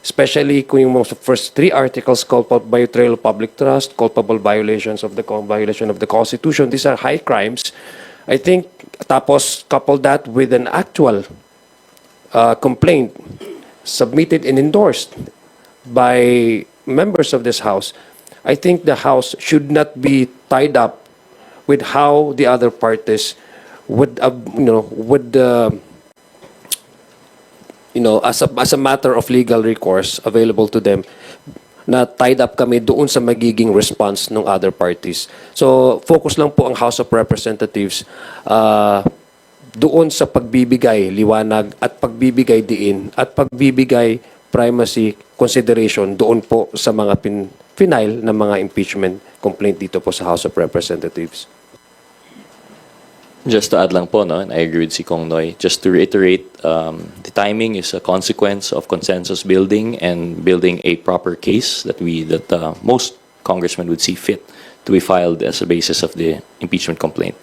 especially kung yung mga first three articles, culpable betrayal of public trust, culpable violation of the Constitution, these are high crimes. I think, tapos couple that with an actual complaint submitted and endorsed by members of this House, I think the House should not be tied up with how the other parties would, as a matter of legal recourse available to them, na tied up kami doon sa magiging response ng other parties. So, focus lang po ang House of Representatives doon sa pagbibigay liwanag at pagbibigay diin at pagbibigay primacy consideration doon po sa mga final na mga impeachment complaint dito po sa House of Representatives. Just to add lang po, no, and I agree with si Kong Noy, just to reiterate, the timing is a consequence of consensus building and building a proper case that most congressmen would see fit to be filed as a basis of the impeachment complaint.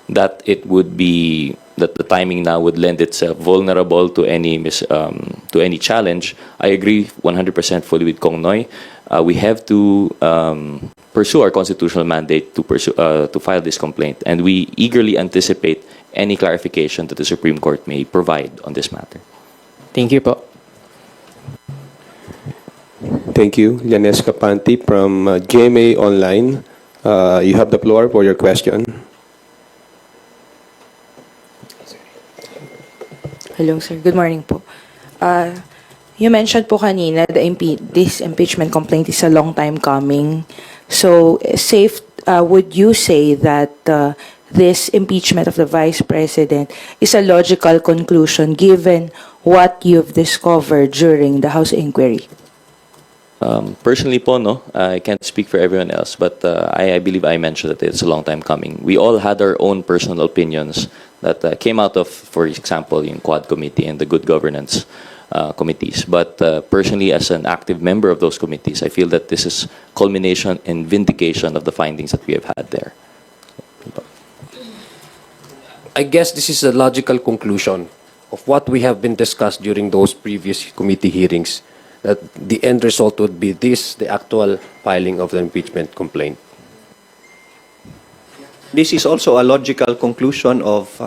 That the timing now would lend itself vulnerable to any challenge. I agree 100% fully with Kong Noy. We have to pursue our constitutional mandate to file this complaint, and we eagerly anticipate any clarification that the Supreme Court may provide on this matter. Thank you po. Thank you. Yanes Kapanti from GMA Online. You have the floor for your question. Hello, sir. Good morning po. You mentioned po kanina this impeachment complaint is a long time coming. So, would you say that this impeachment of the Vice President is a logical conclusion given what you've discovered during the House inquiry? Personally po, no, I can't speak for everyone else, but I believe I mentioned that it's a long time coming. We all had our own personal opinions that came out of, for example, yung Quad Committee and the Good Governance committees. But personally, as an active member of those committees, I feel that this is culmination and vindication of the findings that we have had there. I guess this is a logical conclusion of what we have been discussed during those previous committee hearings, that the end result would be the actual filing of the impeachment complaint. This is also a logical conclusion of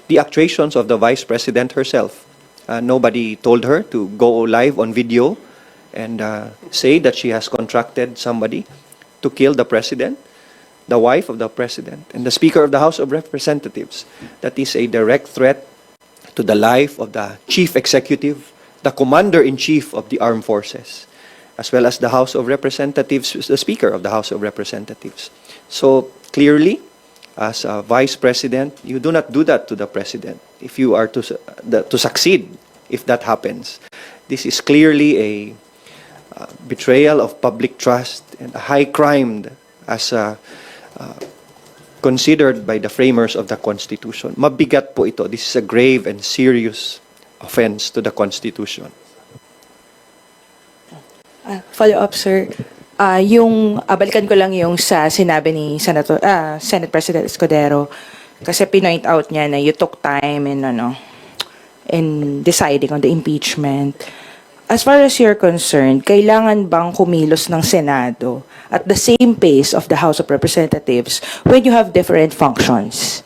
the actuations of the Vice President herself. Nobody told her to go live on video and say that she has contracted somebody to kill the President, the wife of the President, and the Speaker of the House of Representatives. That is a direct threat to the life of the Chief Executive, the Commander-in-Chief of the Armed Forces, as well as the House of Representatives, the Speaker of the House of Representatives. So, clearly, as a Vice President, you do not do that to the President if you are to succeed, if that happens. This is clearly a betrayal of public trust and a high crime as considered by the framers of the Constitution. Mabigat po ito. This is a grave and serious offense to the Constitution. Follow up, sir. Balikan ko lang yung sa sinabi ni Senate President Escudero, kasi pinoint out niya na you took time in deciding on the impeachment. As far as you're concerned, kailangan bang kumilos ng Senado at the same pace of the House of Representatives when you have different functions?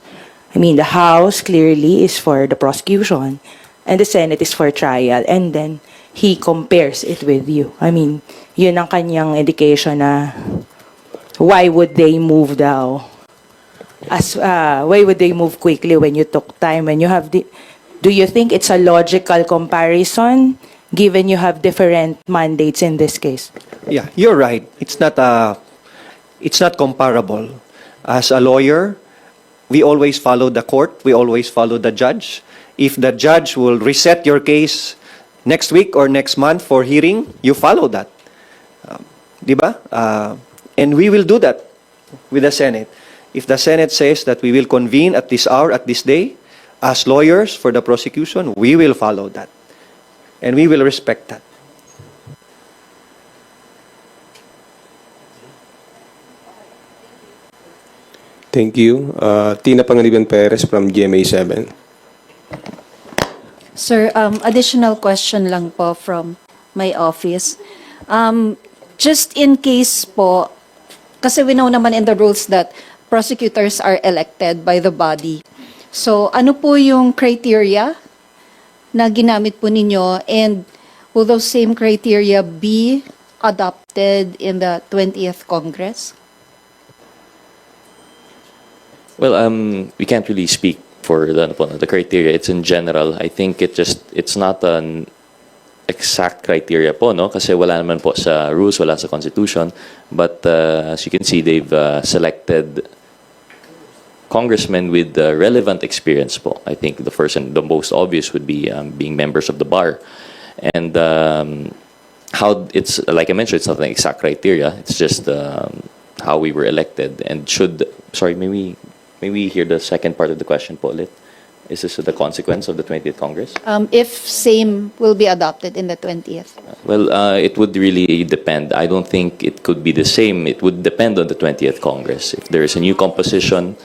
I mean, the House clearly is for the prosecution and the Senate is for trial, and then he compares it with you. I mean, yun ang kanyang indication na why would they move why would they move quickly when you took time, when you have do you think it's a logical comparison given you have different mandates in this case? Yeah, you're right. It's not comparable. As a lawyer, we always follow the court, we always follow the judge. If the judge will reset your case next week or next month for hearing, you follow that. Diba? And we will do that with the Senate. If the Senate says that we will convene at this hour, at this day, as lawyers for the prosecution, we will follow that. And we will respect that. Thank you. Tina Pangaliban Perez from GMA7. Sir, additional question lang po from my office. Just in case po, kasi we know naman in the rules that prosecutors are elected by the body. So, ano po yung criteria na ginamit po ninyo, and will those same criteria be adopted in the 20th Congress? Well, we can't really speak for the criteria. It's in general. I think it's not an exact criteria po, no? Kasi wala naman po sa rules, wala sa Constitution. But as you can see, they've selected congressmen with relevant experience po. I think the first and the most obvious would be being members of the bar. And how it's, like I mentioned, it's not an exact criteria. It's just how we were elected. And sorry, may we hear the second part of the question po ulit? Is this the consequence of the 20th Congress? If same will be adopted in the 20th? Well, it would really depend. I don't think it could be the same. It would depend on the 20th Congress. If there is a new composition,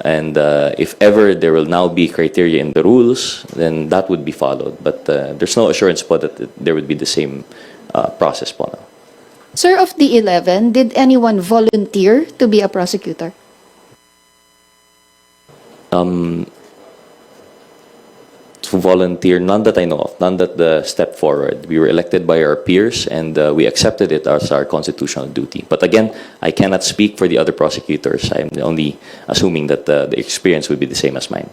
and if ever there will now be criteria in the rules, then that would be followed. But there's no assurance po that there would be the same process po now. Sir, of the 11, did anyone volunteer to be a prosecutor? To volunteer, none that I know of, none that stepped forward. We were elected by our peers, and we accepted it as our constitutional duty. But again, I cannot speak for the other prosecutors. I'm only assuming that the experience would be the same as mine.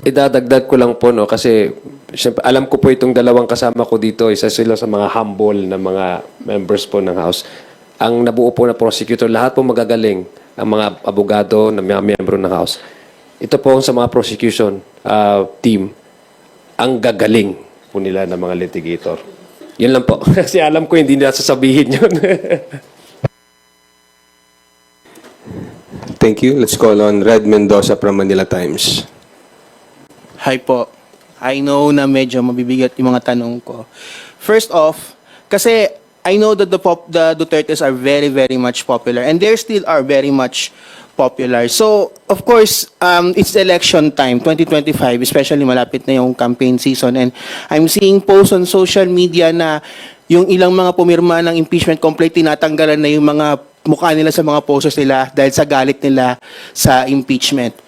Idadagdag ko lang po, no, kasi syempre, alam ko po itong dalawang kasama ko dito, isa sila sa mga humble na mga members po ng House. Ang nabuo po na prosecutor, lahat po magagaling, ang mga abogado na mga miyembro ng House. Ito po sa mga prosecution team, ang gagaling po nila ng mga litigator. Yun lang po. Kasi alam ko hindi nila sasabihin yun. Thank you. Let's call on Red Mendoza from Manila Times. Hi po. I know na medyo mabibigat yung mga tanong ko. First off, kasi I know that the Dutertes are very, very much popular, and they still are very much popular. So, of course, it's election time, 2025, especially malapit na yung campaign season, and I'm seeing posts on social media na yung ilang mga pumirma ng impeachment complaint, tinatanggalan na yung mga mukha nila sa mga posters nila dahil sa galit nila sa impeachment.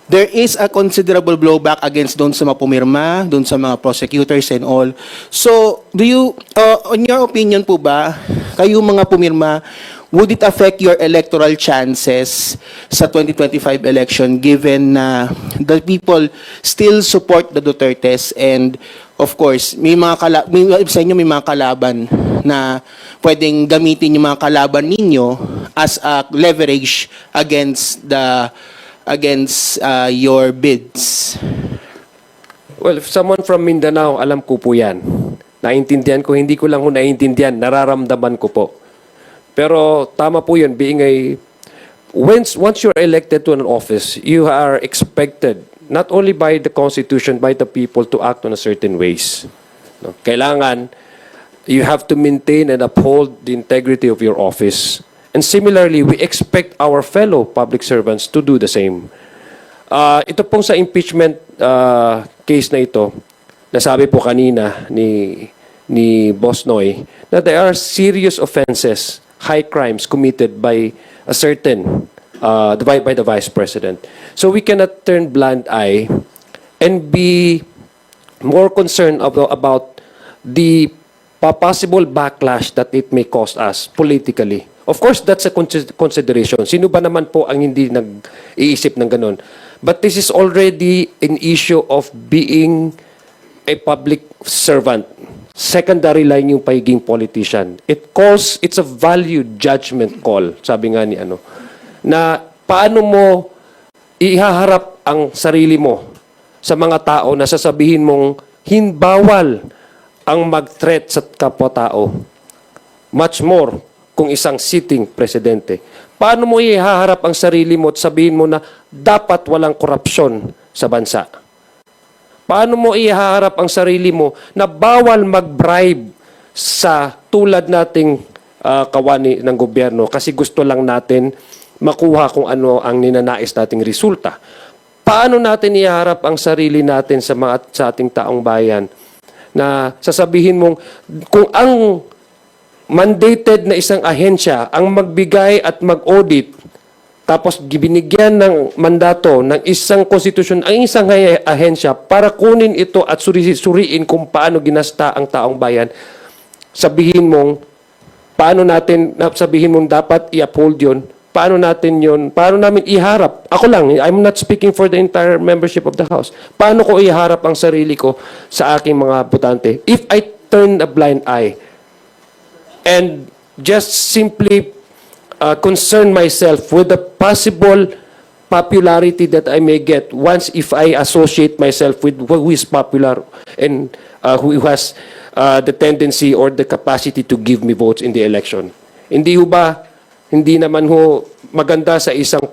There is a considerable blowback against doon sa mga pumirma, doon sa mga prosecutors and all. So, do you, on your opinion po ba, kayo mga pumirma, would it affect your electoral chances sa 2025 election given na the people still support the Dutertes, and of course, sa inyo may mga kalaban na pwedeng gamitin yung mga kalaban ninyo as a leverage against your bids? Well, if someone from Mindanao, alam ko po yan. Naintindihan ko, hindi ko lang naintindihan, nararamdaman ko po. Pero tama po yun, once you're elected to an office, you are expected, not only by the Constitution, by the people to act on a certain ways. No? Kailangan, you have to maintain and uphold the integrity of your office. And similarly, we expect our fellow public servants to do the same. Ito pong sa impeachment case na ito, nasabi po kanina ni Boss Noy, na there are serious offenses, high crimes committed by a certain, by the Vice President. So we cannot turn blind eye and be more concerned about the possible backlash that it may cost us politically. Of course, that's a consideration. Sino ba naman po ang hindi nag-iisip ng ganun? But this is already an issue of being a public servant. Secondary line yung pagiging politician. It's a value judgment call, sabi nga ni na paano mo ihaharap ang sarili mo sa mga tao na sasabihin mong bawal ang mag-threat sa kapwa-tao. Much more kung isang sitting presidente. Paano mo ihaharap ang sarili mo at sabihin mo na dapat walang korupsyon sa bansa? Paano mo ihaharap ang sarili mo na bawal mag-bribe sa tulad nating kawani ng gobyerno kasi gusto lang natin makuha kung ano ang ninanais nating resulta? Paano natin ihaharap ang sarili natin sa ating taong bayan na sasabihin mong kung ang mandated na isang ahensya ang magbigay at mag-audit tapos binigyan ng mandato ng isang konstitusyon ang isang ahensya para kunin ito at suriin kung paano ginasta ang taong bayan, sabihin mong sabihin mong dapat i-uphold yun, paano namin iharap? Ako lang, I'm not speaking for the entire membership of the House. Paano ko iharap ang sarili ko sa aking mga botante if I turn a blind eye and just simply concern myself with the possible popularity that I may get once if I associate myself with who is popular and who has the tendency or the capacity to give me votes in the election. Hindi naman ho maganda sa isang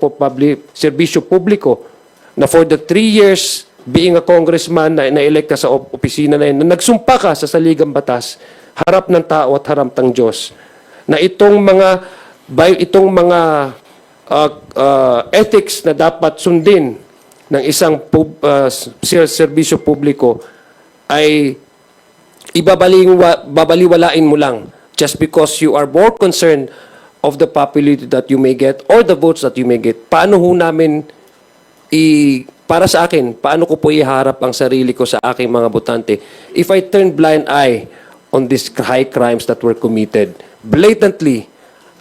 serbisyo publiko na for the 3 years being a congressman na naelekta sa opisina na yun, na nagsumpa ka sa saligang batas, harap ng tao at harap ng Diyos, na itong mga ethics na dapat sundin ng isang serbisyo publiko ay babaliwalain mo lang just because you are more concerned of the popularity that you may get or the votes that you may get. Paano ho namin para sa akin, paano ko po iharap ang sarili ko sa aking mga botante if I turn blind eye on these high crimes that were committed blatantly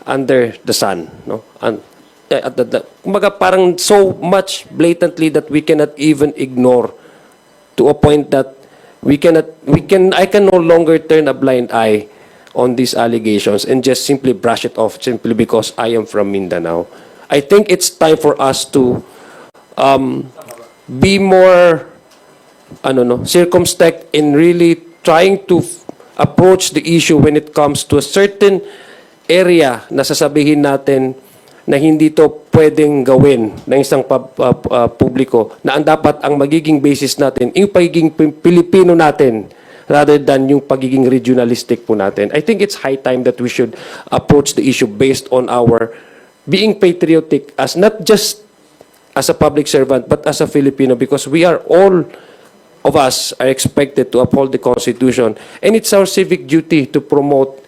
under the sun, no? And kumaga parang so much blatantly that we cannot even ignore to a point that I can no longer turn a blind eye on these allegations and just simply brush it off simply because I am from Mindanao. I think it's time for us to be more circumspect in really trying to approach the issue when it comes to a certain area na sasabihin natin na hindi to pwedeng gawin ng isang publiko, na ang magiging basis natin, yung pagiging Pilipino natin, rather than yung pagiging regionalistic po natin. I think it's high time that we should approach the issue based on our being patriotic as not just as a public servant, but as a Filipino, because we are all of us are expected to uphold the Constitution, and it's our civic duty to promote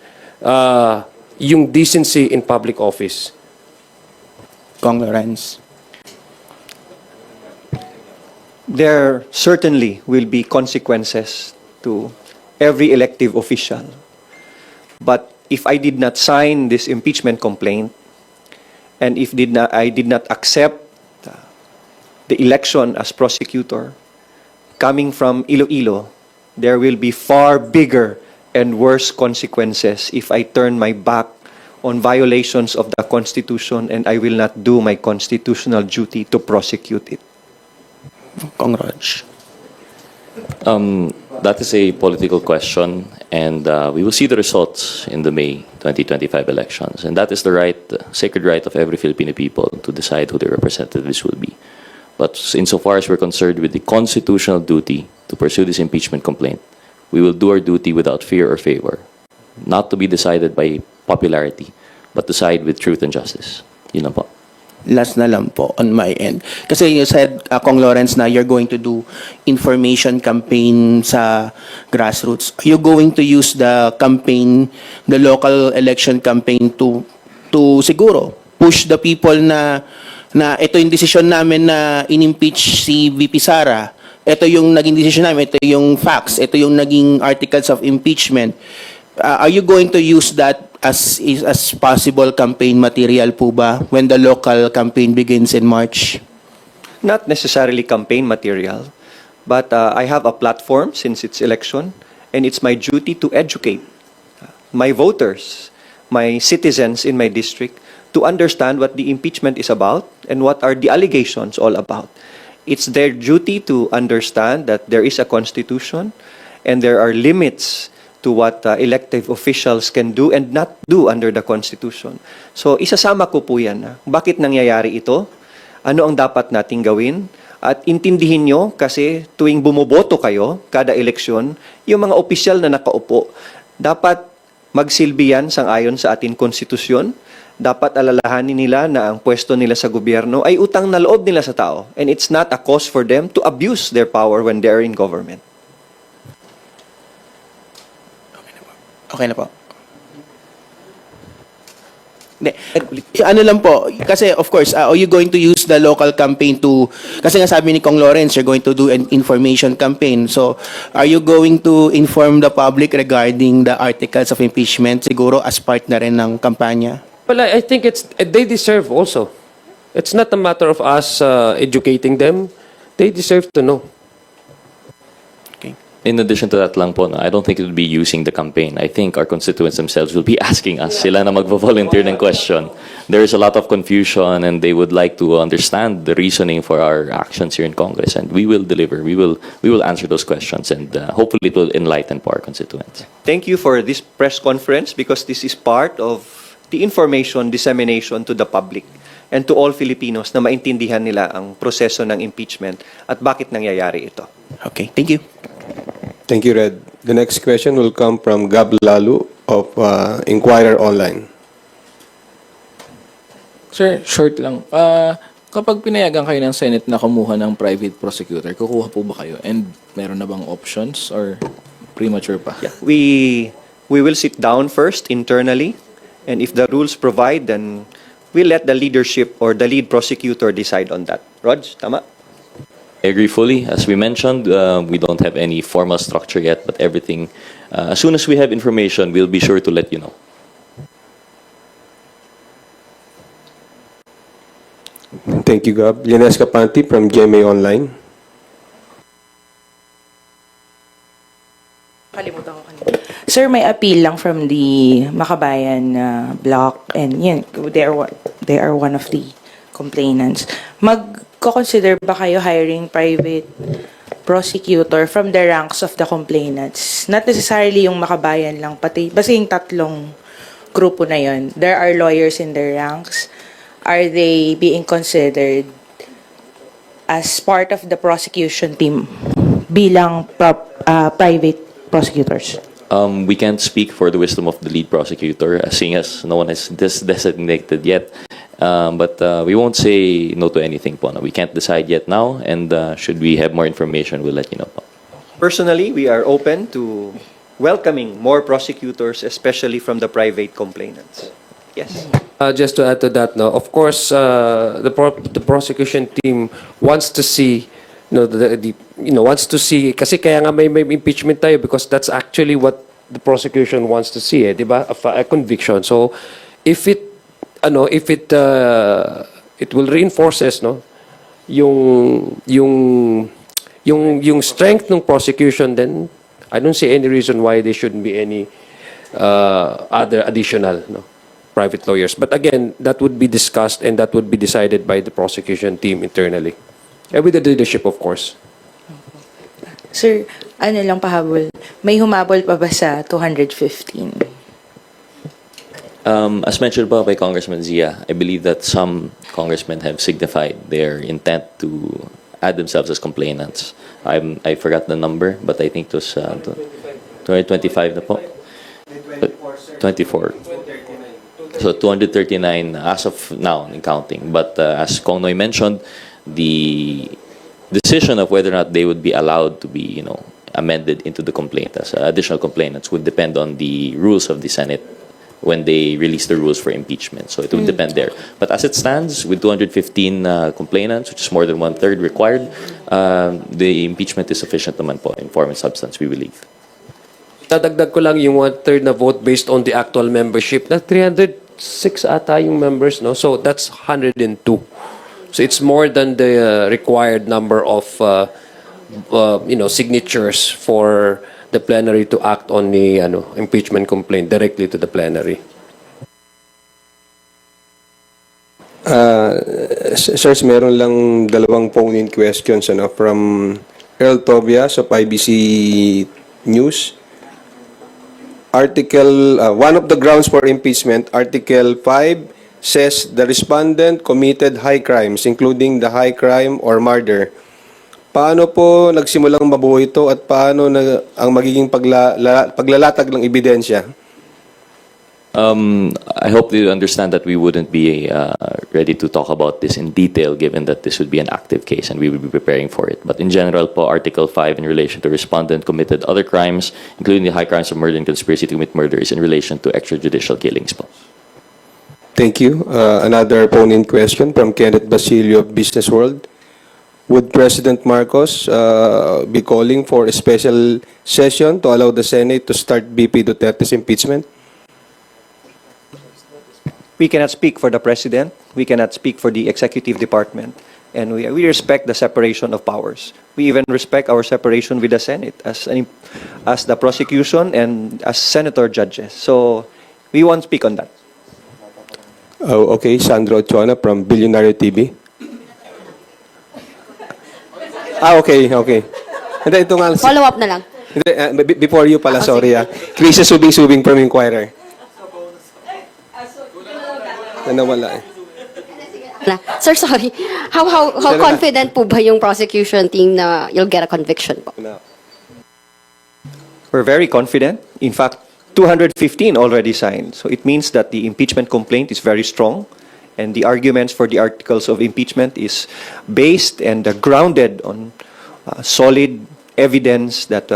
yung decency in public office. Kong Lawrence. There certainly will be consequences to every elective official. But if I did not sign this impeachment complaint, and if I did not accept the election as prosecutor, coming from Iloilo, there will be far bigger and worse consequences if I turn my back on violations of the Constitution and I will not do my constitutional duty to prosecute it. Kong Raj. That is a political question, and we will see the results in the May 2025 elections. And that is the sacred right of every Filipino people to decide who their representatives will be. But insofar as we're concerned with the constitutional duty to pursue this impeachment complaint, we will do our duty without fear or favor, not to be decided by popularity, but to side with truth and justice. Yun lang po. Last na lang po on my end. Kasi you said, Kong Lawrence, na you're going to do information campaign sa grassroots. Are you going to use the local election campaign to siguro push the people na ito yung decision namin na in-impeach si VP Sara, ito yung naging decision namin, ito yung facts, ito yung naging articles of impeachment. Are you going to use that as possible campaign material po ba when the local campaign begins in March? Not necessarily campaign material, but I have a platform since it's election, and it's my duty to educate my voters, my citizens in my district, to understand what the impeachment is about and what are the allegations all about. It's their duty to understand that there is a constitution and there are limits to what elective officials can do and not do under the Constitution. So, isasama ko po yan. Bakit nangyayari ito? Ano ang dapat nating gawin? At intindihin nyo, kasi tuwing bumoboto kayo, kada eleksyon, yung mga opisyal na nakaupo, dapat magsilbi yan sang-ayon sa ating konstitusyon. Dapat alalahanin nila na ang pwesto nila sa gobyerno ay utang na loob nila sa tao. And it's not a cause for them to abuse their power when they're in government. Okay na po. Hindi. Ano lang po, kasi of course, are you going to use the local campaign to, kasi nga sabi ni Kong Lawrence, you're going to do an information campaign. So, are you going to inform the public regarding the articles of impeachment, siguro as part na rin ng kampanya? Well, I think they deserve also. It's not a matter of us educating them. They deserve to know. In addition to that lang po, no, I don't think it would be using the campaign. I think our constituents themselves will be asking us. Sila na magvo-volunteer ng question. There is a lot of confusion and they would like to understand the reasoning for our actions here in Congress, and we will deliver. We will answer those questions, and hopefully it will enlighten po our constituents. Thank you for this press conference because this is part of the information dissemination to the public and to all Filipinos na maintindihan nila ang proseso ng impeachment at bakit nangyayari ito. Okay, thank you. Thank you, Red. The next question will come from Gab Lalu of Inquirer Online. Sir, short lang. Kapag pinayagan kayo ng Senate na kumuha ng private prosecutor, kukuha po ba kayo? And meron na bang options or premature pa? Yeah, we will sit down first internally, and if the rules provide, then we let the leadership or the lead prosecutor decide on that. Rog, tama? I agree fully. As we mentioned, we don't have any formal structure yet, but everything, as soon as we have information, we'll be sure to let you know. Thank you, Gab. Lines Capanti from GMA Online. Kalimutan ko kanina. Sir, may appeal lang from the Makabayan block, and yun, they are one of the complainants. Mag-consider ba kayo hiring private prosecutor from the ranks of the complainants? Not necessarily yung Makabayan lang, pati basta yung tatlong grupo na yun. There are lawyers in their ranks. Are they being considered as part of the prosecution team bilang private prosecutors? We can't speak for the wisdom of the lead prosecutor, seeing as no one has designated yet. But we won't say no to anything po. No? We can't decide yet now, and should we have more information, we'll let you know po. Personally, we are open to welcoming more prosecutors, especially from the private complainants. Yes. Just to add to that, no, of course, the prosecution team wants to see, wants to see, kasi kaya nga may impeachment tayo because that's actually what the prosecution wants to see, di ba? A conviction. So, if it will reinforces, no, yung strength ng prosecution, then I don't see any reason why there shouldn't be any other additional, no, private lawyers. But again, that would be discussed and that would be decided by the prosecution team internally. And with the leadership, of course. Sir, ano lang pahabol, may humabol pa ba sa 215? As mentioned po by Congressman Zia, I believe that some congressmen have signified their intent to add themselves as complainants. I forgot the number, but I think it was 225 na po. 24. So 239 as of now in counting. But as Kong Noy mentioned, the decision of whether or not they would be allowed to be, amended into the complaint as additional complainants would depend on the rules of the Senate when they release the rules for impeachment. So it would depend there. But as it stands, with 215 complainants, which is more than 1/3 required, the impeachment is sufficient naman po in form and substance, we believe. Dadagdag ko lang yung 1/3 na vote based on the actual membership. Na 306 ata yung members, no? So that's 102. So it's more than the required number of signatures for the plenary to act on the impeachment complaint directly to the plenary. Sirs, meron lang dalawang phone-in questions from Earl Tobias of IBC News. One of the grounds for impeachment, Article 5, says the respondent committed high crimes, including the high crime or murder. Paano po nagsimulang mabuo ito at paano ang magiging paglalatag ng ebidensya? I hope you understand that we wouldn't be ready to talk about this in detail given that this would be an active case and we would be preparing for it. But in general po, Article 5 in relation to respondent committed other crimes, including the high crimes of murder and conspiracy to commit murder, is in relation to extrajudicial killings po. Thank you. Another opponent question from Kenneth Basilio of Business World. Would President Marcos be calling for a special session to allow the Senate to start BP Duterte's impeachment? We cannot speak for the President. We cannot speak for the Executive Department. And we respect the separation of powers. We even respect our separation with the Senate as the prosecution and as senator judges. So we won't speak on that. Oh, okay. Sandro Ochoa from Billionaire TV. Okay. Hindi, ito nga. Follow up na lang. Hindi, before you pala, sorry. Chris Subing from Inquirer. Nawala eh. Sir, sorry. How confident po ba yung prosecution team na you'll get a conviction po? We're very confident. In fact, 215 already signed. So it means that the impeachment complaint is very strong. And the arguments for the articles of impeachment is based and grounded on solid evidence that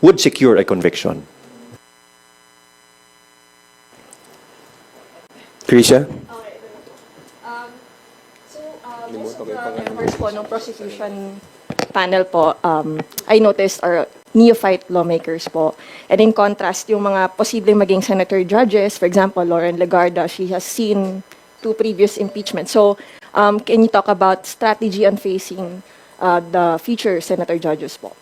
would secure a conviction. Krisha? Most of the members po ng prosecution panel po, I noticed are neophyte lawmakers po. And in contrast, yung mga posibleng maging senator judges, for example, Lauren Legarda, she has seen 2 previous impeachments. So, can you talk about strategy on facing the future senator judges po?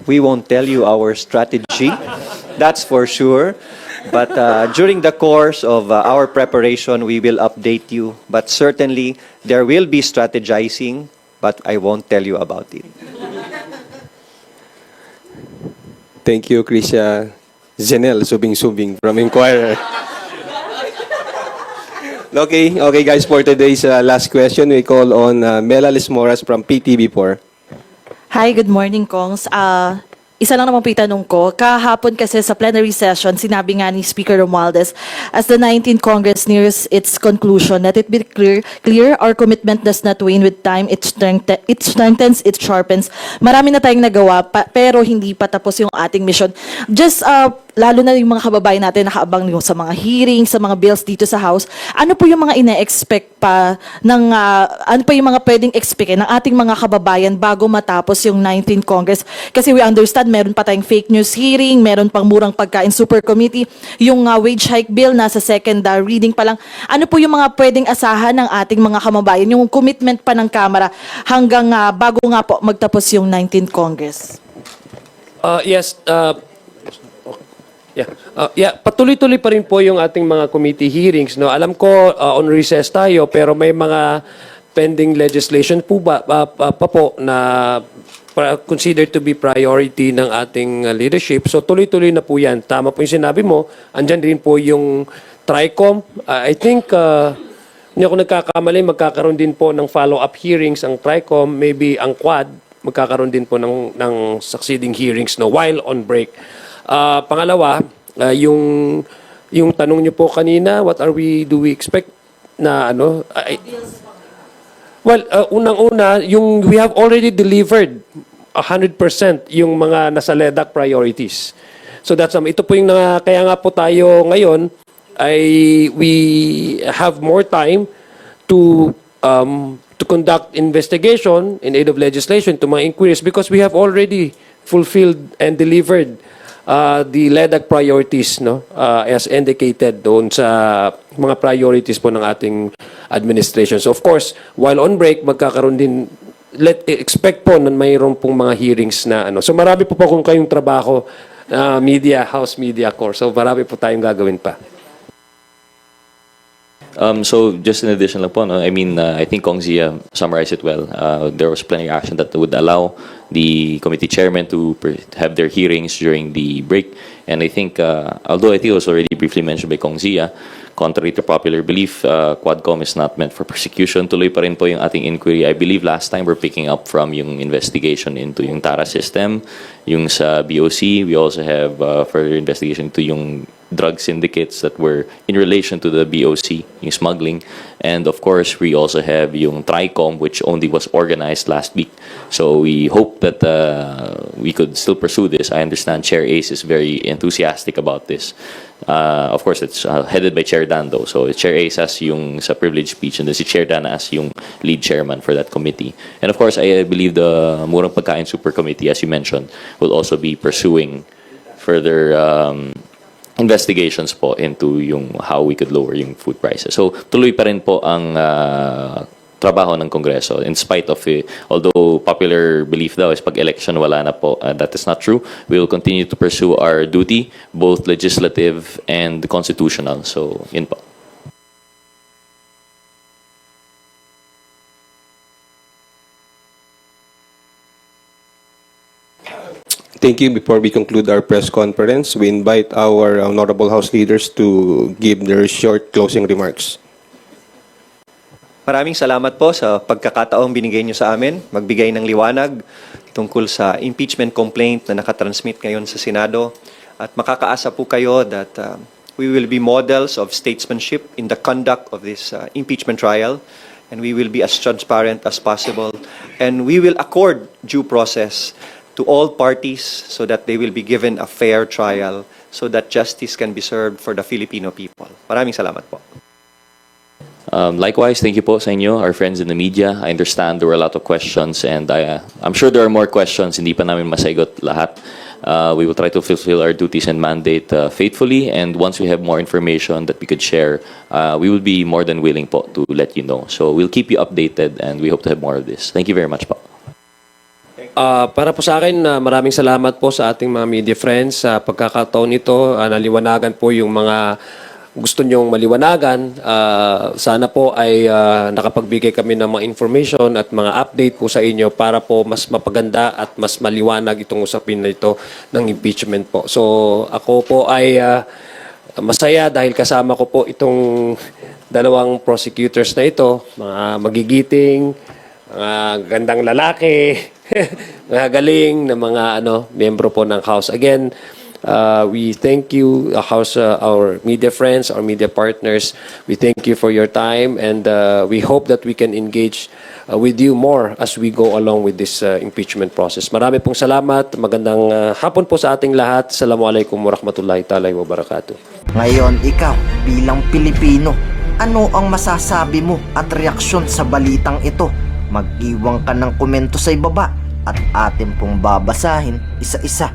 We won't tell you our strategy, that's for sure. But during the course of our preparation, we will update you. But certainly, there will be strategizing, but I won't tell you about it. Thank you, Krisha. Janelle Subing from Inquirer. Okay, guys, for today's last question, we call on Mela Lismoras from PTV4. Hi, good morning, Kongs. Isa lang naman po itanong ko. Kahapon kasi sa plenary session, sinabi nga ni Speaker Romualdez, as the 19th Congress nears its conclusion, let it be clear our commitment does not wane with time. It strengthens, it sharpens. Marami na tayong nagawa, pero hindi pa tapos yung ating mission. Just, lalo na yung mga kababayan natin nakaabang yung sa mga hearings, sa mga bills dito sa House, ano po yung mga ine-expect pa ng, ano pa yung mga pwedeng expect ng ating mga kababayan bago matapos yung 19th Congress? Kasi we understand meron pa tayong fake news hearing, meron pang murang pagkain super committee, yung wage hike bill nasa second reading pa lang. Ano po yung mga pwedeng asahan ng ating mga kababayan, yung commitment pa ng Kamara hanggang bago nga po magtapos yung 19th Congress? Yes. Patuloy-tuloy pa rin po yung ating mga committee hearings. No? Alam ko, on recess tayo, pero may mga pending legislation po pa po na considered to be priority ng ating leadership. So tuloy-tuloy na po yan. Tama po yung sinabi mo. Andyan din po yung TRICOM. I think, hindi ako nagkakamali, magkakaroon din po ng follow-up hearings ang TRICOM. Maybe ang Quad, magkakaroon din po ng succeeding hearings while on break. Pangalawa, yung tanong niyo po kanina, do we expect na ano? Unang-una, we have already delivered 100% yung mga nasa LEDAC priorities. So that's ito po yung kaya nga po tayo ngayon we have more time to conduct investigation in aid of legislation to mga inquiries because we have already fulfilled and delivered the LEDAC priorities as indicated doon sa mga priorities po ng ating administration. So of course, while on break, magkakaroon din, expect po na mayroon pong mga hearings na So marami po kung kayong trabaho, House Media Corps. So marami po tayong gagawin pa. So just in addition lang po, I think Kong Zia summarized it well. There was plenty of action that would allow the committee chairman to have their hearings during the break. And I think, although I think it was already briefly mentioned by Kong Zia, contrary to popular belief, Quadcom is not meant for persecution. Tuloy pa rin po yung ating inquiry. I believe last time we're picking up from yung investigation into yung TARA system, yung sa BOC. We also have further investigation into yung drug syndicates that were in relation to the BOC, yung smuggling. And of course, we also have yung TRICOM, which only was organized last week. So we hope that we could still pursue this. I understand Chair Ace is very enthusiastic about this. Of course, it's headed by Chair Dan though. So Chair Ace as yung sa privilege speech and then si Chair Dan as yung lead chairman for that committee. And of course, I believe the Murang Pagkain Super Committee, as you mentioned, will also be pursuing further investigations po into yung how we could lower yung food prices. So tuloy pa rin po ang trabaho ng Kongreso in spite of although popular belief daw is pag election wala na po, that is not true. We will continue to pursue our duty, both legislative and constitutional. So yun po. Thank you. Before we conclude our press conference, we invite our honorable House leaders to give their short closing remarks. Maraming salamat po sa pagkakataong binigay niyo sa amin, magbigay ng liwanag tungkol sa impeachment complaint na nakatransmit ngayon sa Senado. At makakaasa po kayo that we will be models of statesmanship in the conduct of this impeachment trial, and we will be as transparent as possible, and we will accord due process to all parties so that they will be given a fair trial so that justice can be served for the Filipino people. Maraming salamat po. Likewise, thank you po sa inyo, our friends in the media. I understand there were a lot of questions and I'm sure there are more questions. Hindi pa namin masagot lahat. We will try to fulfill our duties and mandate faithfully, and once we have more information that we could share, we will be more than willing po to let you know. So we'll keep you updated and we hope to have more of this. Thank you very much po. Para po sa akin, maraming salamat po sa ating mga media friends sa pagkakataon ito. Naliwanagan po yung mga gusto nyong maliwanagan. Sana po ay nakapagbigay kami ng mga information at mga update po sa inyo para po mas mapaganda at mas maliwanag itong usapin na ito ng impeachment po. So ako po ay masaya dahil kasama ko po itong dalawang prosecutors na ito, mga magigiting, mga gandang lalaki, mga galing na mga miyembro po ng House. Again, we thank you, House, our media friends, our media partners. We thank you for your time, and we hope that we can engage with you more as we go along with this impeachment process. Marami pong salamat. Magandang hapon po sa ating lahat. Assalamualaikum warahmatullahi ta'ala wabarakatuh. Ngayon, ikaw bilang Pilipino, ano ang masasabi mo at reaksyon sa balitang ito? Mag-iwan ka ng komento sa ibaba at atin pong babasahin isa-isa.